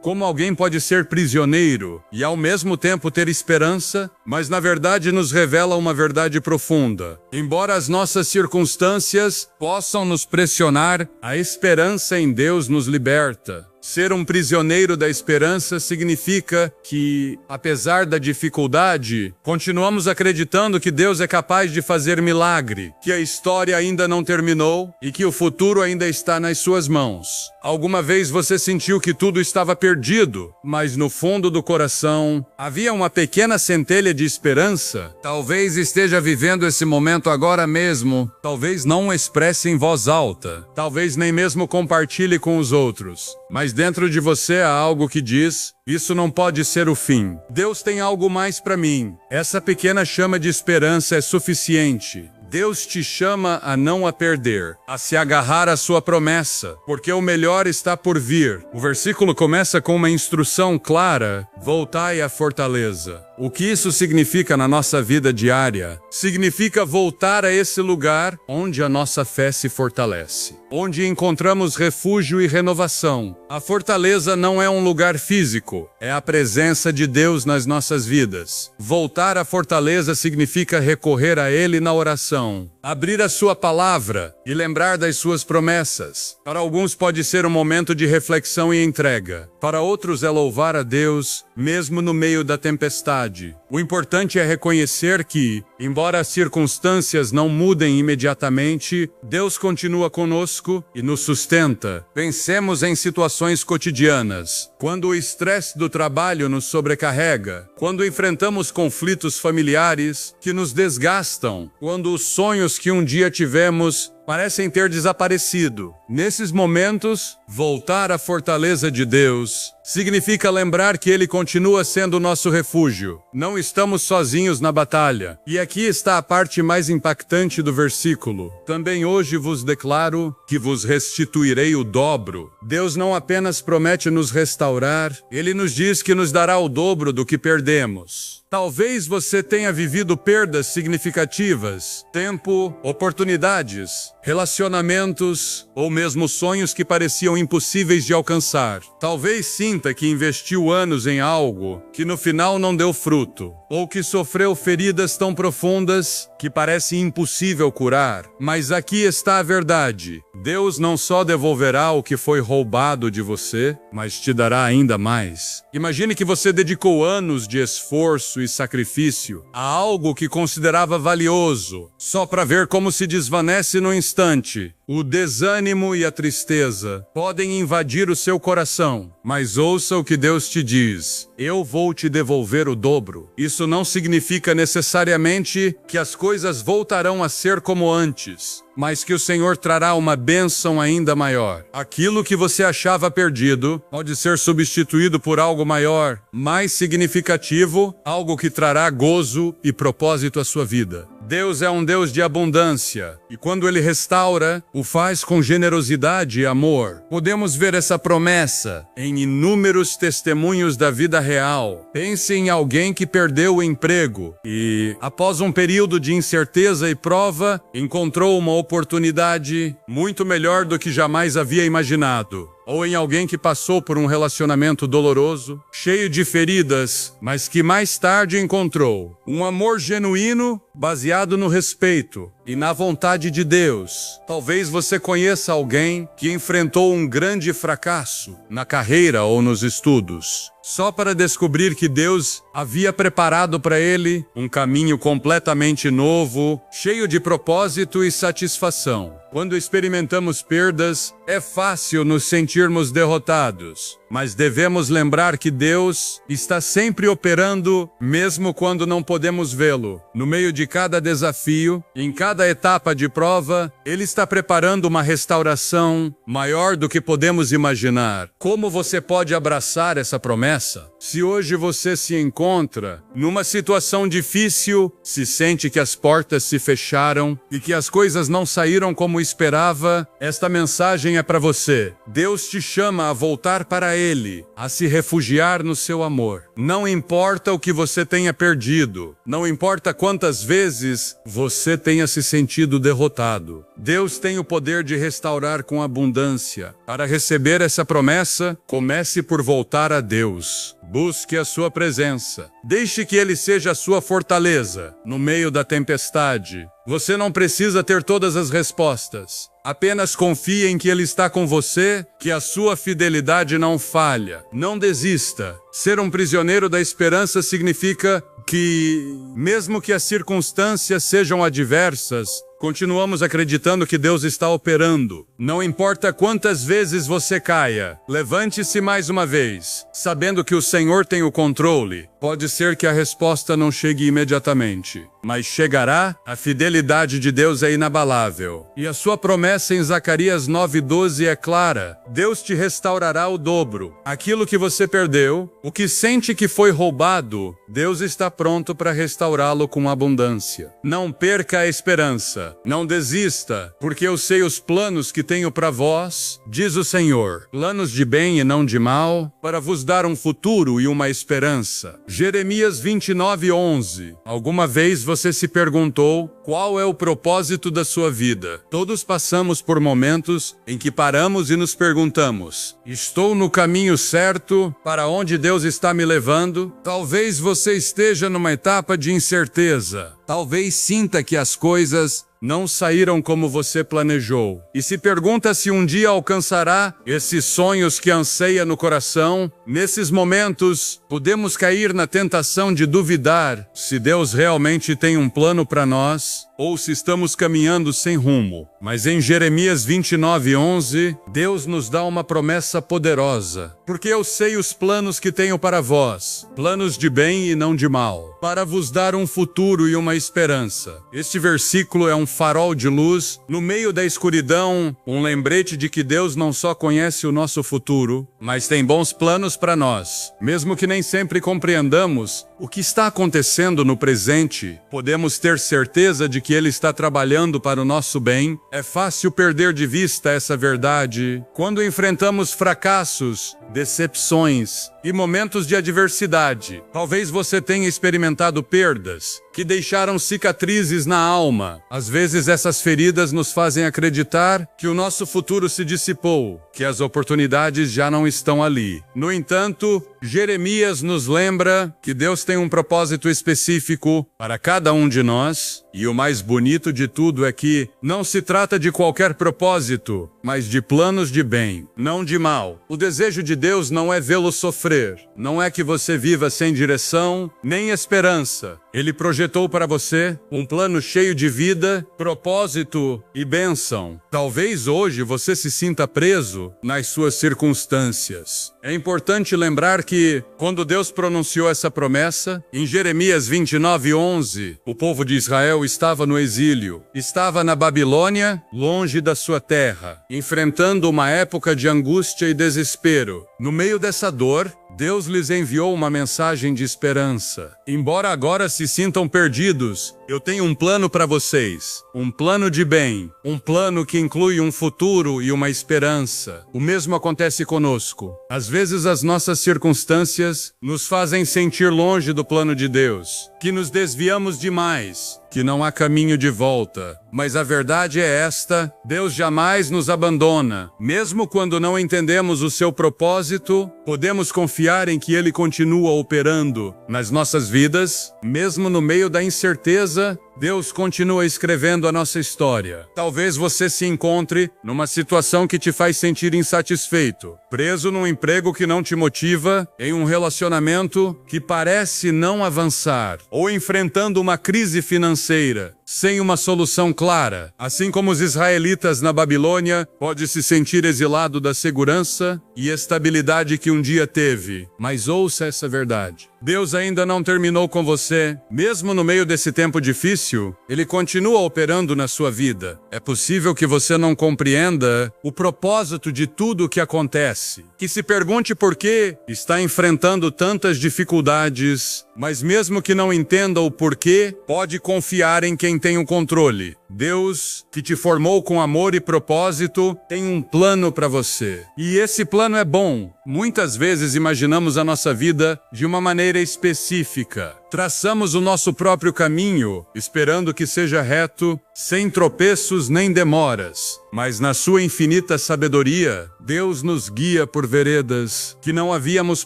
Como alguém pode ser prisioneiro e ao mesmo tempo ter esperança? Mas na verdade nos revela uma verdade profunda. Embora as nossas circunstâncias possam nos pressionar, a esperança em Deus nos liberta. Ser um prisioneiro da esperança significa que, apesar da dificuldade, continuamos acreditando que Deus é capaz de fazer milagre, que a história ainda não terminou e que o futuro ainda está nas suas mãos. Alguma vez você sentiu que tudo estava perdido, mas no fundo do coração havia uma pequena centelha de esperança? Talvez esteja vivendo esse momento agora mesmo, talvez não o expresse em voz alta, talvez nem mesmo compartilhe com os outros. Mas dentro de você há algo que diz, isso não pode ser o fim. Deus tem algo mais para mim. Essa pequena chama de esperança é suficiente. Deus te chama a não a perder, a se agarrar à sua promessa, porque o melhor está por vir. O versículo começa com uma instrução clara: voltai à fortaleza. O que isso significa na nossa vida diária? Significa voltar a esse lugar onde a nossa fé se fortalece, onde encontramos refúgio e renovação. A fortaleza não é um lugar físico, é a presença de Deus nas nossas vidas. Voltar à fortaleza significa recorrer a Ele na oração, abrir a sua palavra e lembrar das suas promessas. Para alguns pode ser um momento de reflexão e entrega. Para outros é louvar a Deus, mesmo no meio da tempestade. O importante é reconhecer que, embora as circunstâncias não mudem imediatamente, Deus continua conosco e nos sustenta. Pensemos em situações cotidianas. Quando o estresse do trabalho nos sobrecarrega, quando enfrentamos conflitos familiares que nos desgastam, quando os sonhos que um dia tivemos parecem ter desaparecido. Nesses momentos, voltar à fortaleza de Deus significa lembrar que Ele continua sendo nosso refúgio. Não estamos sozinhos na batalha. E aqui está a parte mais impactante do versículo. Também hoje vos declaro que vos restituirei o dobro. Deus não apenas promete nos restaurar, Ele nos diz que nos dará o dobro do que perdemos. Talvez você tenha vivido perdas significativas, tempo, oportunidades, relacionamentos ou mesmo sonhos que pareciam impossíveis de alcançar. Talvez sinta que investiu anos em algo que no final não deu fruto, ou que sofreu feridas tão profundas que parece impossível curar. Mas aqui está a verdade: Deus não só devolverá o que foi roubado de você, mas te dará ainda mais. Imagine que você dedicou anos de esforço e sacrifício a algo que considerava valioso, só para ver como se desvanece no instante. O desânimo e a tristeza podem invadir o seu coração, mas ouça o que Deus te diz: eu vou te devolver o dobro. Isso não significa necessariamente que as coisas voltarão a ser como antes, mas que o Senhor trará uma bênção ainda maior. Aquilo que você achava perdido pode ser substituído por algo maior, mais significativo, algo que trará gozo e propósito à sua vida. Deus é um Deus de abundância, e quando Ele restaura, o faz com generosidade e amor. Podemos ver essa promessa em inúmeros testemunhos da vida real. Pense em alguém que perdeu o emprego e, após um período de incerteza e prova, encontrou uma oportunidade muito melhor do que jamais havia imaginado. Ou em alguém que passou por um relacionamento doloroso, cheio de feridas, mas que mais tarde encontrou um amor genuíno, baseado no respeito e na vontade de Deus. Talvez você conheça alguém que enfrentou um grande fracasso na carreira ou nos estudos, só para descobrir que Deus havia preparado para ele um caminho completamente novo, cheio de propósito e satisfação. Quando experimentamos perdas, é fácil nos sentirmos derrotados, mas devemos lembrar que Deus está sempre operando, mesmo quando não podemos vê-lo. No meio de cada desafio, em cada etapa de prova, Ele está preparando uma restauração maior do que podemos imaginar. Como você pode abraçar essa promessa? Se hoje você se encontra numa situação difícil, se sente que as portas se fecharam e que as coisas não saíram como esperava, esta mensagem é para você. Deus te chama a voltar para Ele, a se refugiar no seu amor. Não importa o que você tenha perdido, não importa quantas vezes você tenha se sentido derrotado. Deus tem o poder de restaurar com abundância. Para receber essa promessa, comece por voltar a Deus. Busque a sua presença. Deixe que Ele seja a sua fortaleza no meio da tempestade. Você não precisa ter todas as respostas. Apenas confie em que Ele está com você, que a sua fidelidade não falha. Não desista. Ser um prisioneiro da esperança significa que, mesmo que as circunstâncias sejam adversas, continuamos acreditando que Deus está operando. Não importa quantas vezes você caia, levante-se mais uma vez, sabendo que o Senhor tem o controle. Pode ser que a resposta não chegue imediatamente, mas chegará. A fidelidade de Deus é inabalável. E a sua promessa em Zacarias 9:12 é clara. Deus te restaurará o dobro. Aquilo que você perdeu, o que sente que foi roubado, Deus está pronto para restaurá-lo com abundância. Não perca a esperança. Não desista, porque eu sei os planos que tenho para vós, diz o Senhor. Planos de bem e não de mal, para vos dar um futuro e uma esperança. Jeremias 29:11. Alguma vez você se perguntou qual é o propósito da sua vida? Todos passamos por momentos em que paramos e nos perguntamos: estou no caminho certo? Para onde Deus está me levando? Talvez você esteja numa etapa de incerteza. Talvez sinta que as coisas não saíram como você planejou. E se pergunta se um dia alcançará esses sonhos que anseia no coração. Nesses momentos, podemos cair na tentação de duvidar se Deus realmente tem um plano para nós ou se estamos caminhando sem rumo. Mas em Jeremias 29:11, Deus nos dá uma promessa poderosa. Porque eu sei os planos que tenho para vós, planos de bem e não de mal, para vos dar um futuro e uma esperança. Este versículo é um farol de luz no meio da escuridão, um lembrete de que Deus não só conhece o nosso futuro, mas tem bons planos para nós. Mesmo que nem sempre compreendamos o que está acontecendo no presente, podemos ter certeza de que Ele está trabalhando para o nosso bem. É fácil perder de vista essa verdade quando enfrentamos fracassos, decepções e momentos de adversidade. Talvez você tenha experimentado perdas que deixaram cicatrizes na alma. Às vezes essas feridas nos fazem acreditar que o nosso futuro se dissipou, que as oportunidades já não estão ali. No entanto, Jeremias nos lembra que Deus tem um propósito específico para cada um de nós, e o mais bonito de tudo é que não se trata de qualquer propósito, mas de planos de bem, não de mal. O desejo de Deus não é vê-lo sofrer, não é que você viva sem direção, nem esperança. Ele projetou para você um plano cheio de vida, propósito e bênção. Talvez hoje você se sinta preso nas suas circunstâncias. É importante lembrar que, quando Deus pronunciou essa promessa, em Jeremias 29:11, o povo de Israel estava no exílio, estava na Babilônia, longe da sua terra, enfrentando uma época de angústia e desespero. No meio dessa dor, Deus lhes enviou uma mensagem de esperança. Embora agora se sintam perdidos, eu tenho um plano para vocês, um plano de bem, um plano que inclui um futuro e uma esperança. O mesmo acontece conosco. Às vezes as nossas circunstâncias nos fazem sentir longe do plano de Deus, que nos desviamos demais, que não há caminho de volta. Mas a verdade é esta: Deus jamais nos abandona. Mesmo quando não entendemos o seu propósito, podemos confiar em que Ele continua operando nas nossas vidas. Mesmo no meio da incerteza, Deus continua escrevendo a nossa história. Talvez você se encontre numa situação que te faz sentir insatisfeito, preso num emprego que não te motiva, em um relacionamento que parece não avançar, ou enfrentando uma crise financeira sem uma solução clara. Assim como os israelitas na Babilônia, pode se sentir exilado da segurança e estabilidade que um dia teve. Mas ouça essa verdade: Deus ainda não terminou com você. Mesmo no meio desse tempo difícil, Ele continua operando na sua vida. É possível que você não compreenda o propósito de tudo o que acontece, que se pergunte por que está enfrentando tantas dificuldades, mas mesmo que não entenda o porquê, pode confiar em quem tem o controle. Deus, que te formou com amor e propósito, tem um plano para você. E esse plano é bom. Muitas vezes imaginamos a nossa vida de uma maneira específica. Traçamos o nosso próprio caminho, esperando que seja reto, sem tropeços nem demoras. Mas na sua infinita sabedoria, Deus nos guia por veredas que não havíamos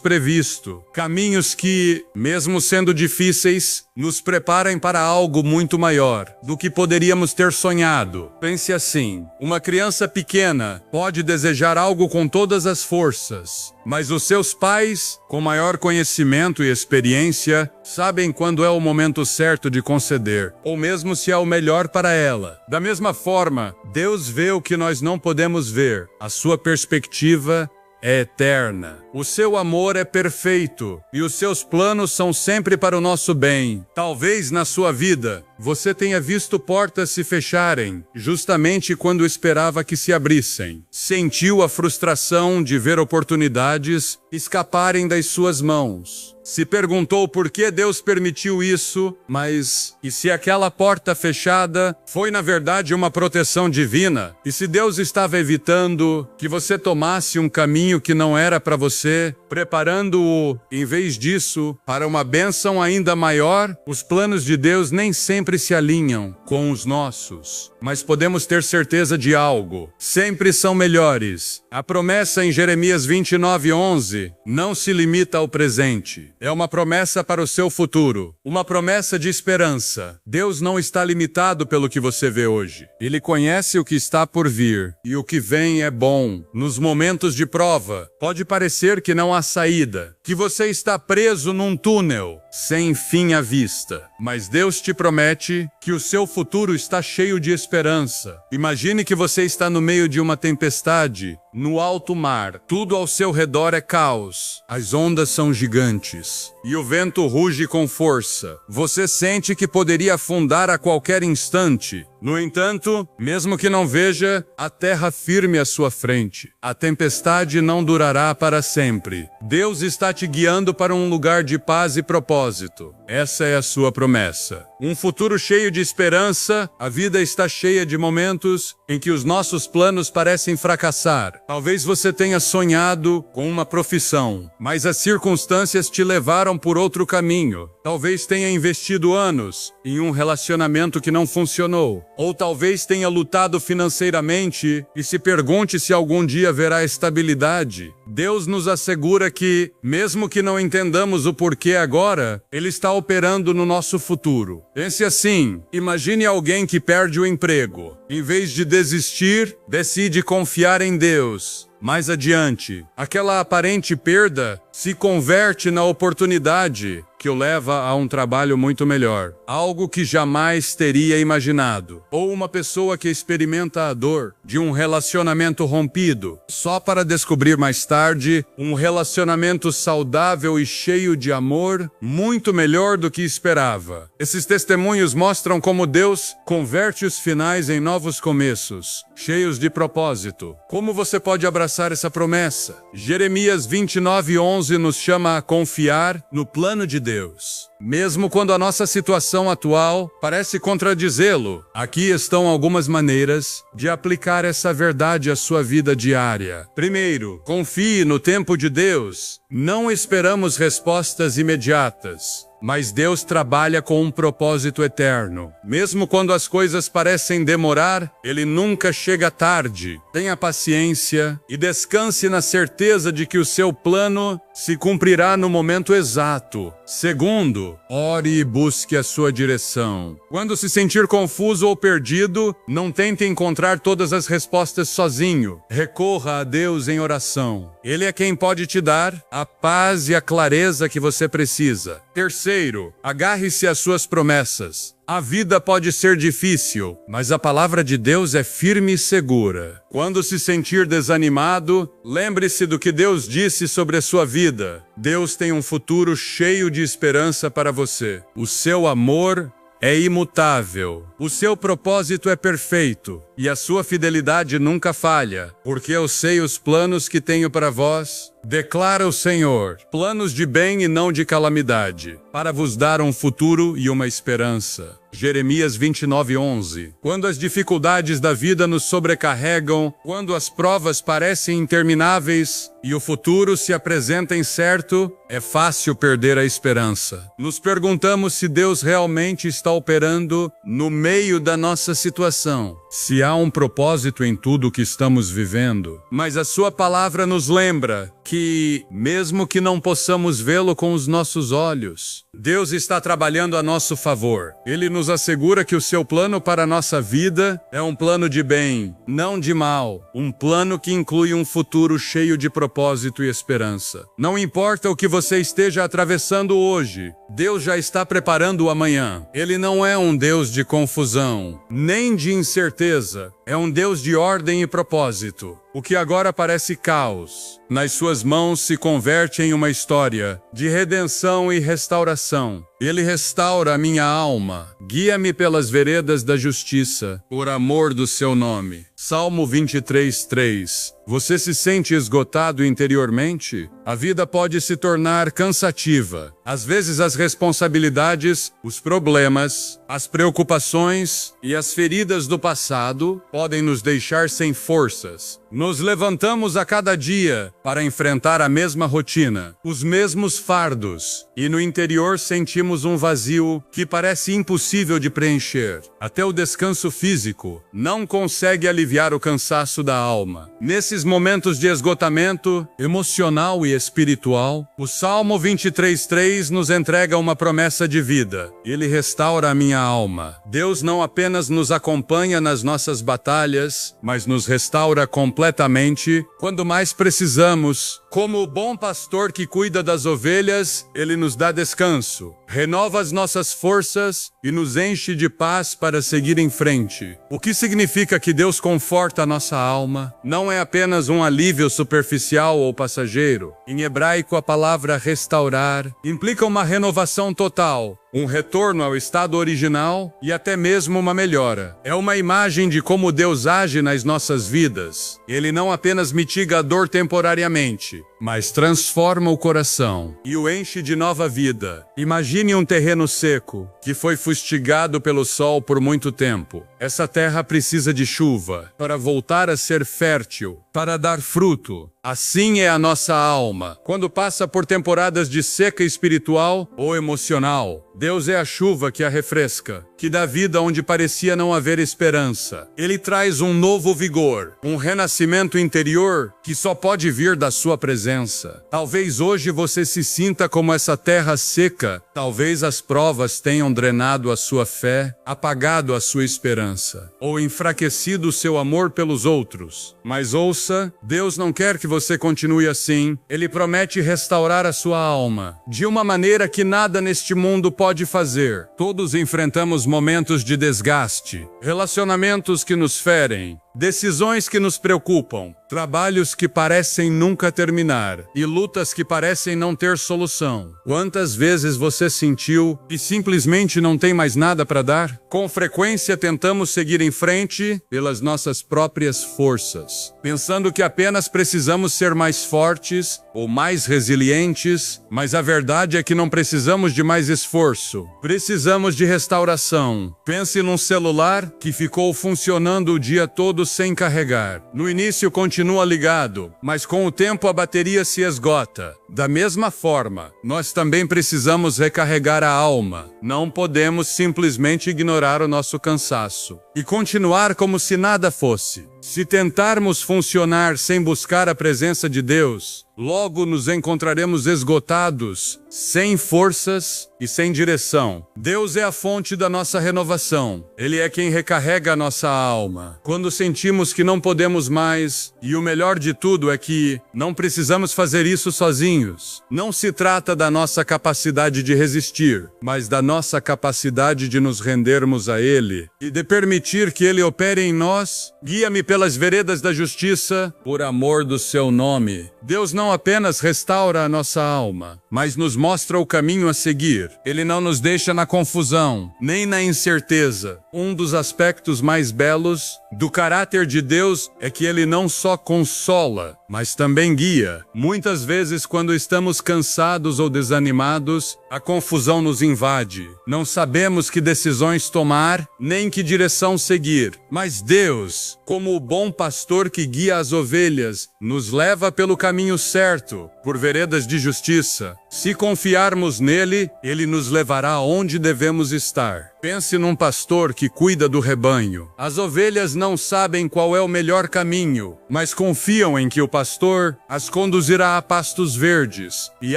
previsto. Caminhos que, mesmo sendo difíceis, nos preparem para algo muito maior do que poderíamos ter sonhado. Pense assim: uma criança pequena pode desejar algo com todas as forças, mas os seus pais, com maior conhecimento e experiência, sabem quando é o momento certo de conceder, ou mesmo se é o melhor para ela. Da mesma forma, Deus vê o que nós não podemos ver. A sua perspectiva é eterna. O seu amor é perfeito e os seus planos são sempre para o nosso bem. Talvez na sua vida você tenha visto portas se fecharem justamente quando esperava que se abrissem. Sentiu a frustração de ver oportunidades escaparem das suas mãos. Se perguntou por que Deus permitiu isso, mas e se aquela porta fechada foi na verdade uma proteção divina? E se Deus estava evitando que você tomasse um caminho que não era para você, preparando-o, em vez disso, para uma bênção ainda maior? Os planos de Deus nem sempre se alinham com os nossos, mas podemos ter certeza de algo: sempre são melhores. A promessa em Jeremias 29:11 não se limita ao presente. É uma promessa para o seu futuro, uma promessa de esperança. Deus não está limitado pelo que você vê hoje. Ele conhece o que está por vir, e o que vem é bom. Nos momentos de prova, pode parecer que não há saída, que você está preso num túnel, sem fim à vista. Mas Deus te promete que o seu futuro está cheio de esperança. Imagine que você está no meio de uma tempestade, no alto mar. Tudo ao seu redor é caos. As ondas são gigantes e o vento ruge com força. Você sente que poderia afundar a qualquer instante. No entanto, mesmo que não veja a terra firme à sua frente, a tempestade não durará para sempre. Deus está te guiando para um lugar de paz e propósito. Essa é a sua promessa. Um futuro cheio de esperança. A vida está cheia de momentos em que os nossos planos parecem fracassar. Talvez você tenha sonhado com uma profissão, mas as circunstâncias te levaram por outro caminho. Talvez tenha investido anos em um relacionamento que não funcionou. Ou talvez tenha lutado financeiramente e se pergunte se algum dia haverá estabilidade. Deus nos assegura que, mesmo que não entendamos o porquê agora, Ele está operando no nosso futuro. Pense assim: imagine alguém que perde o emprego. Em vez de desistir, decide confiar em Deus. Mais adiante, aquela aparente perda se converte na oportunidade que o leva a um trabalho muito melhor, algo que jamais teria imaginado. Ou uma pessoa que experimenta a dor de um relacionamento rompido, só para descobrir mais tarde um relacionamento saudável e cheio de amor, muito melhor do que esperava. Esses testemunhos mostram como Deus converte os finais em novos começos, cheios de propósito. Como você pode abraçar essa promessa? Jeremias 29:11 nos chama a confiar no plano de Deus, mesmo quando a nossa situação atual parece contradizê-lo. Aqui estão algumas maneiras de aplicar essa verdade à sua vida diária. Primeiro, confie no tempo de Deus. Não esperamos respostas imediatas, mas Deus trabalha com um propósito eterno. Mesmo quando as coisas parecem demorar, Ele nunca chega tarde. Tenha paciência e descanse na certeza de que o seu plano se cumprirá no momento exato. Segundo, ore e busque a sua direção. Quando se sentir confuso ou perdido, não tente encontrar todas as respostas sozinho. Recorra a Deus em oração. Ele é quem pode te dar a paz e a clareza que você precisa. Terceiro, agarre-se às suas promessas. A vida pode ser difícil, mas a palavra de Deus é firme e segura. Quando se sentir desanimado, lembre-se do que Deus disse sobre a sua vida. Deus tem um futuro cheio de esperança para você. O seu amor é imutável. O seu propósito é perfeito e a sua fidelidade nunca falha, porque eu sei os planos que tenho para vós, declara o Senhor, planos de bem e não de calamidade, para vos dar um futuro e uma esperança. Jeremias 29:11. Quando as dificuldades da vida nos sobrecarregam, quando as provas parecem intermináveis e o futuro se apresenta incerto, é fácil perder a esperança. Nos perguntamos se Deus realmente está operando no meio da nossa situação, se há um propósito em tudo o que estamos vivendo. Mas a sua palavra nos lembra que, mesmo que não possamos vê-lo com os nossos olhos, Deus está trabalhando a nosso favor. Ele nos assegura que o seu plano para a nossa vida é um plano de bem, não de mal. Um plano que inclui um futuro cheio de propósito e esperança. Não importa o que você esteja atravessando hoje, Deus já está preparando o amanhã. Ele não é um Deus de confusão, nem de incerteza. É um Deus de ordem e propósito. O que agora parece caos, nas suas mãos se converte em uma história de redenção e restauração. Ele restaura a minha alma, guia-me pelas veredas da justiça, por amor do seu nome. Salmo 23:3. Você se sente esgotado interiormente? A vida pode se tornar cansativa. Às vezes as responsabilidades, os problemas, as preocupações e as feridas do passado podem nos deixar sem forças. Nos levantamos a cada dia para enfrentar a mesma rotina, os mesmos fardos, e no interior sentimos um vazio que parece impossível de preencher. Até o descanso físico não consegue aliviar o cansaço da alma. Nesses momentos de esgotamento emocional e espiritual, o Salmo 23:3 nos entrega uma promessa de vida. Ele restaura a minha alma. Deus não apenas nos acompanha nas nossas batalhas, mas nos restaura completamente quando mais precisamos. Como o bom pastor que cuida das ovelhas, ele nos dá descanso, renova as nossas forças e nos enche de paz para seguir em frente. O que significa que Deus conforta a nossa alma? Não é apenas um alívio superficial ou passageiro. Em hebraico, a palavra restaurar implica uma renovação total, um retorno ao estado original e até mesmo uma melhora. É uma imagem de como Deus age nas nossas vidas. Ele não apenas mitiga a dor temporariamente, mas transforma o coração e o enche de nova vida. Imagine um terreno seco, que foi fustigado pelo sol por muito tempo. Essa terra precisa de chuva para voltar a ser fértil, para dar fruto. Assim é a nossa alma. Quando passa por temporadas de seca espiritual ou emocional, Deus é a chuva que a refresca, que dá vida onde parecia não haver esperança. Ele traz um novo vigor, um renascimento interior que só pode vir da sua presença. Talvez hoje você se sinta como essa terra seca. Talvez as provas tenham drenado a sua fé, apagado a sua esperança, ou enfraquecido o seu amor pelos outros. Mas ouça, Deus não quer que você continue assim. Ele promete restaurar a sua alma, de uma maneira que nada neste mundo pode fazer. Todos enfrentamos momentos de desgaste, relacionamentos que nos ferem, decisões que nos preocupam, trabalhos que parecem nunca terminar e lutas que parecem não ter solução. Quantas vezes você sentiu que simplesmente não tem mais nada para dar? Com frequência tentamos seguir em frente pelas nossas próprias forças, pensando que apenas precisamos ser mais fortes ou mais resilientes, mas a verdade é que não precisamos de mais esforço. Precisamos de restauração. Pense num celular que ficou funcionando o dia todo sem carregar. No início continua ligado, mas com o tempo a bateria se esgota. Da mesma forma, nós também precisamos recarregar a alma. Não podemos simplesmente ignorar o nosso cansaço e continuar como se nada fosse. Se tentarmos funcionar sem buscar a presença de Deus, logo nos encontraremos esgotados, sem forças e sem direção. Deus é a fonte da nossa renovação. Ele é quem recarrega a nossa alma quando sentimos que não podemos mais, e o melhor de tudo é que não precisamos fazer isso sozinhos. Não se trata da nossa capacidade de resistir, mas da nossa capacidade de nos rendermos a Ele e de permitir que Ele opere em nós. Guia-me pelas veredas da justiça, por amor do seu nome. Deus não apenas restaura a nossa alma, mas nos mostra o caminho a seguir. Ele não nos deixa na confusão, nem na incerteza. Um dos aspectos mais belos do caráter de Deus é que Ele não só consola, mas também guia. Muitas vezes, quando estamos cansados ou desanimados, a confusão nos invade. Não sabemos que decisões tomar, nem que direção seguir. Mas Deus, como o bom pastor que guia as ovelhas, nos leva pelo caminho certo, por veredas de justiça. Se confiarmos nele, ele nos levará onde devemos estar. Pense num pastor que cuida do rebanho. As ovelhas não sabem qual é o melhor caminho, mas confiam em que o pastor as conduzirá a pastos verdes e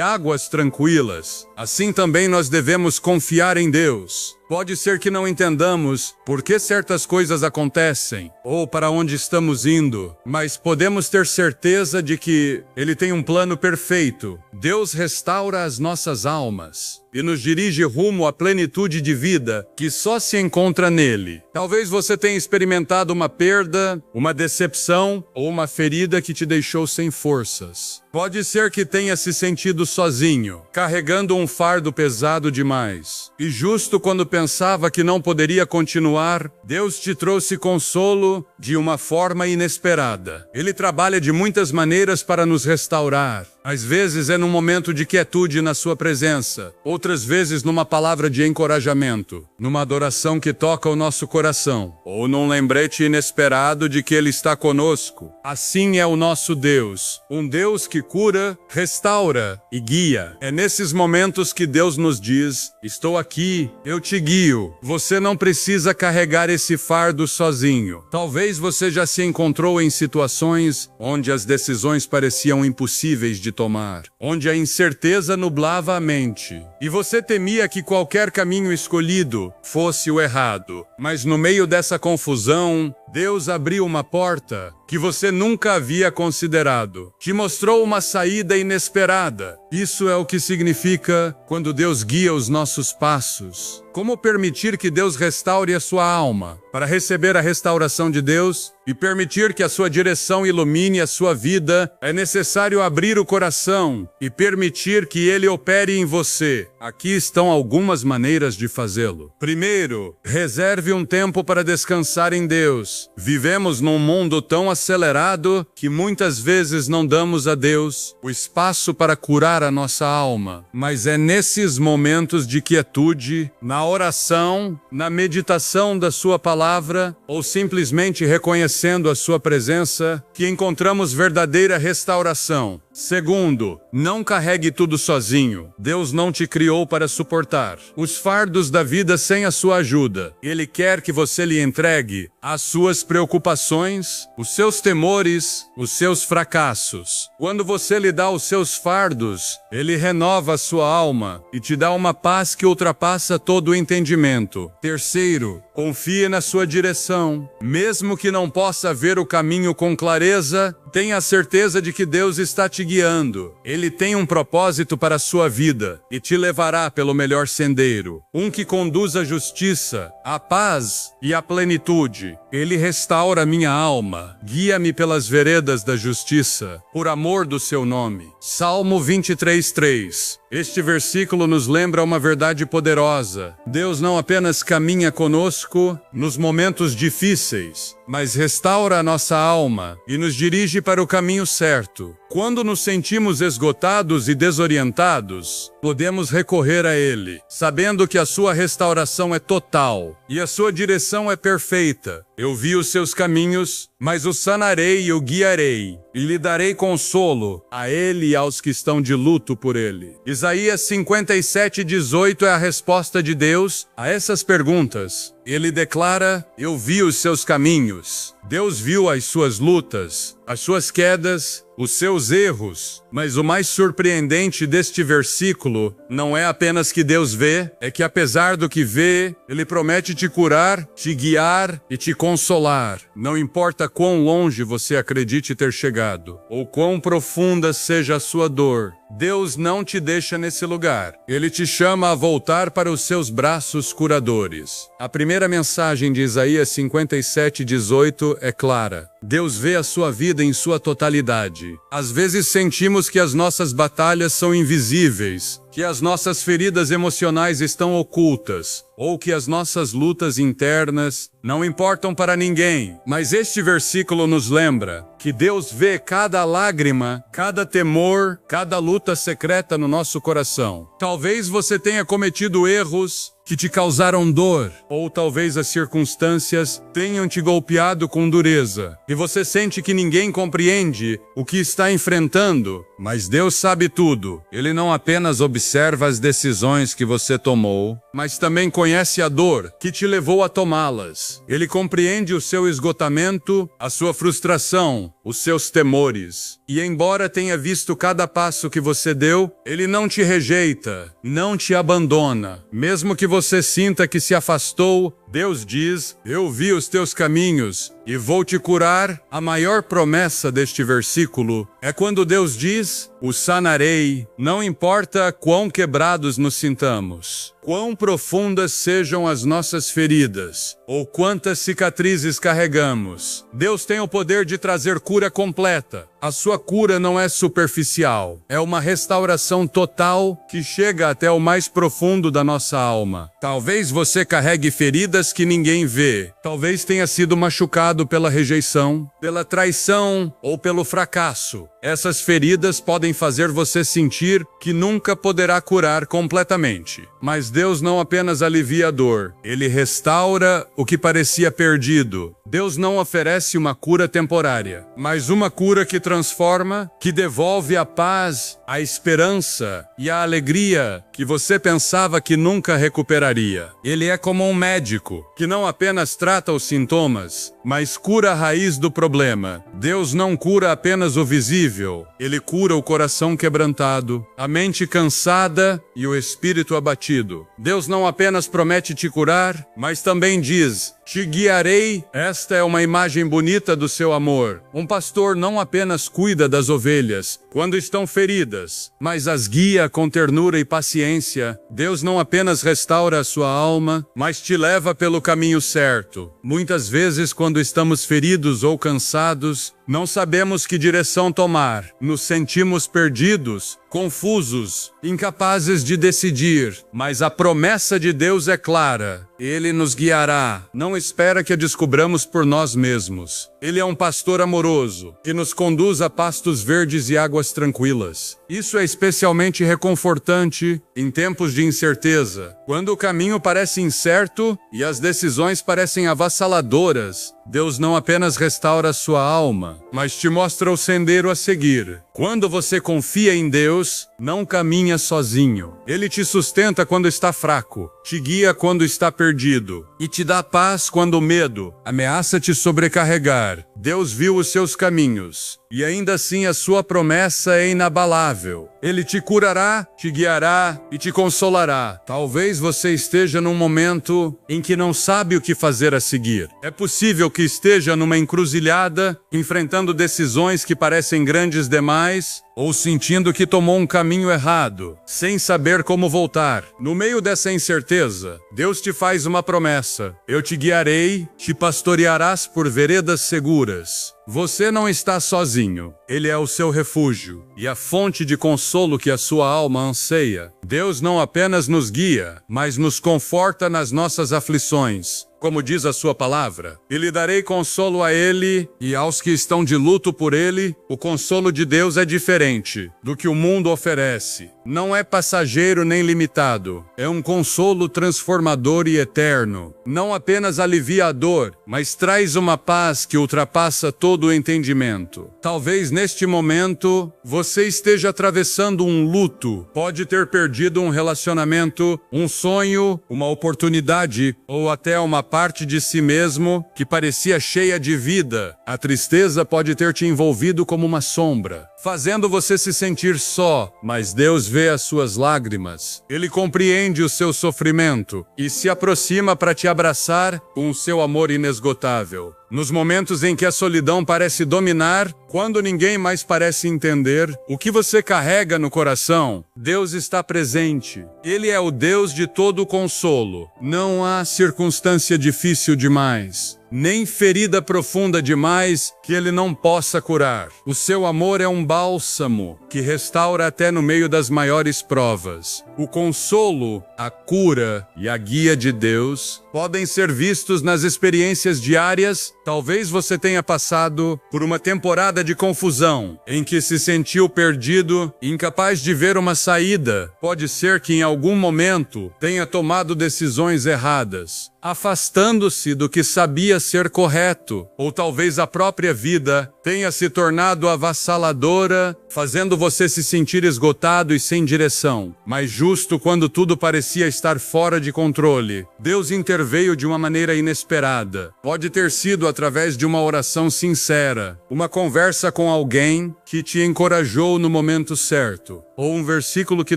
águas tranquilas. Assim também nós devemos confiar em Deus. Pode ser que não entendamos por que certas coisas acontecem ou para onde estamos indo, mas podemos ter certeza de que Ele tem um plano perfeito. Deus restaura as nossas almas e nos dirige rumo à plenitude de vida que só se encontra nele. Talvez você tenha experimentado uma perda, uma decepção ou uma ferida que te deixou sem forças. Pode ser que tenha se sentido sozinho, carregando um fardo pesado demais. E justo quando pensava que não poderia continuar, Deus te trouxe consolo de uma forma inesperada. Ele trabalha de muitas maneiras para nos restaurar. Às vezes é num momento de quietude na sua presença, outras vezes numa palavra de encorajamento, numa adoração que toca o nosso coração, ou num lembrete inesperado de que Ele está conosco. Assim é o nosso Deus, um Deus que cura, restaura e guia. É nesses momentos que Deus nos diz: estou aqui, eu te guio. Você não precisa carregar esse fardo sozinho. Talvez você já se encontrou em situações onde as decisões pareciam impossíveis de tomar, onde a incerteza nublava a mente, e você temia que qualquer caminho escolhido fosse o errado. Mas no meio dessa confusão, Deus abriu uma porta que você nunca havia considerado. Te mostrou uma saída inesperada. Isso é o que significa quando Deus guia os nossos passos. Como permitir que Deus restaure a sua alma? Para receber a restauração de Deus e permitir que a sua direção ilumine a sua vida, é necessário abrir o coração e permitir que Ele opere em você. Aqui estão algumas maneiras de fazê-lo. Primeiro, reserve um tempo para descansar em Deus. Vivemos num mundo tão acelerado que muitas vezes não damos a Deus o espaço para curar a nossa alma. Mas é nesses momentos de quietude, na oração, na meditação da sua palavra, ou simplesmente reconhecendo a sua presença, que encontramos verdadeira restauração. Segundo, não carregue tudo sozinho. Deus não te criou para suportar os fardos da vida sem a sua ajuda. Ele quer que você lhe entregue as suas preocupações, os seus temores, os seus fracassos. Quando você lhe dá os seus fardos, Ele renova a sua alma e te dá uma paz que ultrapassa todo o entendimento. Terceiro, confie na sua direção. Mesmo que não possa ver o caminho com clareza, tenha a certeza de que Deus está te guiando. Ele tem um propósito para a sua vida e te levará pelo melhor sendeiro. Um que conduz à justiça, à paz e à plenitude. Ele restaura minha alma. Guia-me pelas veredas da justiça, por amor do seu nome. Salmo 23:3. Este versículo nos lembra uma verdade poderosa. Deus não apenas caminha conosco nos momentos difíceis, mas restaura a nossa alma e nos dirige para o caminho certo. Quando nos sentimos esgotados e desorientados, podemos recorrer a Ele, sabendo que a sua restauração é total e a sua direção é perfeita. Eu vi os seus caminhos, mas o sanarei e o guiarei, e lhe darei consolo a ele e aos que estão de luto por ele. Isaías 57:18 é a resposta de Deus a essas perguntas. Ele declara: eu vi os seus caminhos. Deus viu as suas lutas, as suas quedas, os seus erros. Mas o mais surpreendente deste versículo não é apenas que Deus vê, é que apesar do que vê, Ele promete te curar, te guiar e te consolar. Não importa quão longe você acredite ter chegado, ou quão profunda seja a sua dor, Deus não te deixa nesse lugar. Ele te chama a voltar para os seus braços curadores. A primeira mensagem de Isaías 57:18 é clara. Deus vê a sua vida em sua totalidade. Às vezes sentimos que as nossas batalhas são invisíveis, que as nossas feridas emocionais estão ocultas, ou que as nossas lutas internas não importam para ninguém. Mas este versículo nos lembra que Deus vê cada lágrima, cada temor, cada luta secreta no nosso coração. Talvez você tenha cometido erros que te causaram dor, ou talvez as circunstâncias tenham te golpeado com dureza, e você sente que ninguém compreende o que está enfrentando, mas Deus sabe tudo. Ele não apenas observa as decisões que você tomou, mas também conhece a dor que te levou a tomá-las. Ele compreende o seu esgotamento, a sua frustração, os seus temores. E embora tenha visto cada passo que você deu, Ele não te rejeita, não te abandona. Mesmo que você sinta que se afastou, Deus diz: eu vi os teus caminhos e vou te curar. A maior promessa deste versículo é quando Deus diz: o sanarei. Não importa quão quebrados nos sintamos, quão profundas sejam as nossas feridas, ou quantas cicatrizes carregamos, Deus tem o poder de trazer cura completa. A sua cura não é superficial, é uma restauração total que chega até o mais profundo da nossa alma. Talvez você carregue feridas que ninguém vê. Talvez tenha sido machucado pela rejeição, pela traição ou pelo fracasso. Essas feridas podem fazer você sentir que nunca poderá curar completamente. Mas Deus não apenas alivia a dor, Ele restaura o que parecia perdido. Deus não oferece uma cura temporária, mas uma cura que transforma, que devolve a paz, a esperança e a alegria que você pensava que nunca recuperaria. Ele é como um médico, que não apenas trata os sintomas, mas cura a raiz do problema. Deus não cura apenas o visível, Ele cura o coração quebrantado, a mente cansada e o espírito abatido. Deus não apenas promete te curar, mas também diz: te guiarei. Esta é uma imagem bonita do seu amor. Um pastor não apenas cuida das ovelhas quando estão feridas, mas as guia com ternura e paciência. Deus não apenas restaura a sua alma, mas te leva pelo caminho certo. Muitas vezes, quando estamos feridos ou cansados, não sabemos que direção tomar. Nos sentimos perdidos, confusos, incapazes de decidir. Mas a promessa de Deus é clara: Ele nos guiará. Não espera que a descubramos por nós mesmos. Ele é um pastor amoroso, que nos conduz a pastos verdes e águas tranquilas. Isso é especialmente reconfortante em tempos de incerteza. Quando o caminho parece incerto e as decisões parecem avassaladoras, Deus não apenas restaura a sua alma, mas te mostra o sendero a seguir. Quando você confia em Deus, não caminha sozinho. Ele te sustenta quando está fraco, te guia quando está perdido e te dá paz quando o medo ameaça te sobrecarregar. Deus viu os seus caminhos e ainda assim a sua promessa é inabalável. Ele te curará, te guiará e te consolará. Talvez você esteja num momento em que não sabe o que fazer a seguir. É possível que esteja numa encruzilhada, enfrentando decisões que parecem grandes demais, ou sentindo que tomou um caminho errado, sem saber como voltar. No meio dessa incerteza, Deus te faz uma promessa: eu te guiarei, te pastorearás por veredas seguras. Você não está sozinho. Ele é o seu refúgio e a fonte de consolo que a sua alma anseia. Deus não apenas nos guia, mas nos conforta nas nossas aflições. Como diz a sua palavra: e lhe darei consolo a ele e aos que estão de luto por ele. O consolo de Deus é diferente do que o mundo oferece. Não é passageiro nem limitado. É um consolo transformador e eterno. Não apenas alivia a dor, mas traz uma paz que ultrapassa todo o entendimento. Talvez neste momento você esteja atravessando um luto. Pode ter perdido um relacionamento, um sonho, uma oportunidade ou até uma parte de si mesmo que parecia cheia de vida. A tristeza pode ter te envolvido como uma sombra, fazendo você se sentir só, mas Deus vê as suas lágrimas. Ele compreende o seu sofrimento e se aproxima para te abraçar com o seu amor inesgotável. Nos momentos em que a solidão parece dominar, quando ninguém mais parece entender o que você carrega no coração, Deus está presente. Ele é o Deus de todo consolo. Não há circunstância difícil demais, nem ferida profunda demais que Ele não possa curar. O seu amor é um bálsamo que restaura até no meio das maiores provas. O consolo, a cura e a guia de Deus podem ser vistos nas experiências diárias. Talvez você tenha passado por uma temporada de confusão, em que se sentiu perdido, incapaz de ver uma saída. Pode ser que em algum momento tenha tomado decisões erradas, afastando-se do que sabia ser correto, ou talvez a própria vida tenha se tornado avassaladora, fazendo você se sentir esgotado e sem direção. Mas justo quando tudo parecia estar fora de controle, Deus interveio de uma maneira inesperada. Pode ter sido através de uma oração sincera, uma conversa com alguém que te encorajou no momento certo, ou um versículo que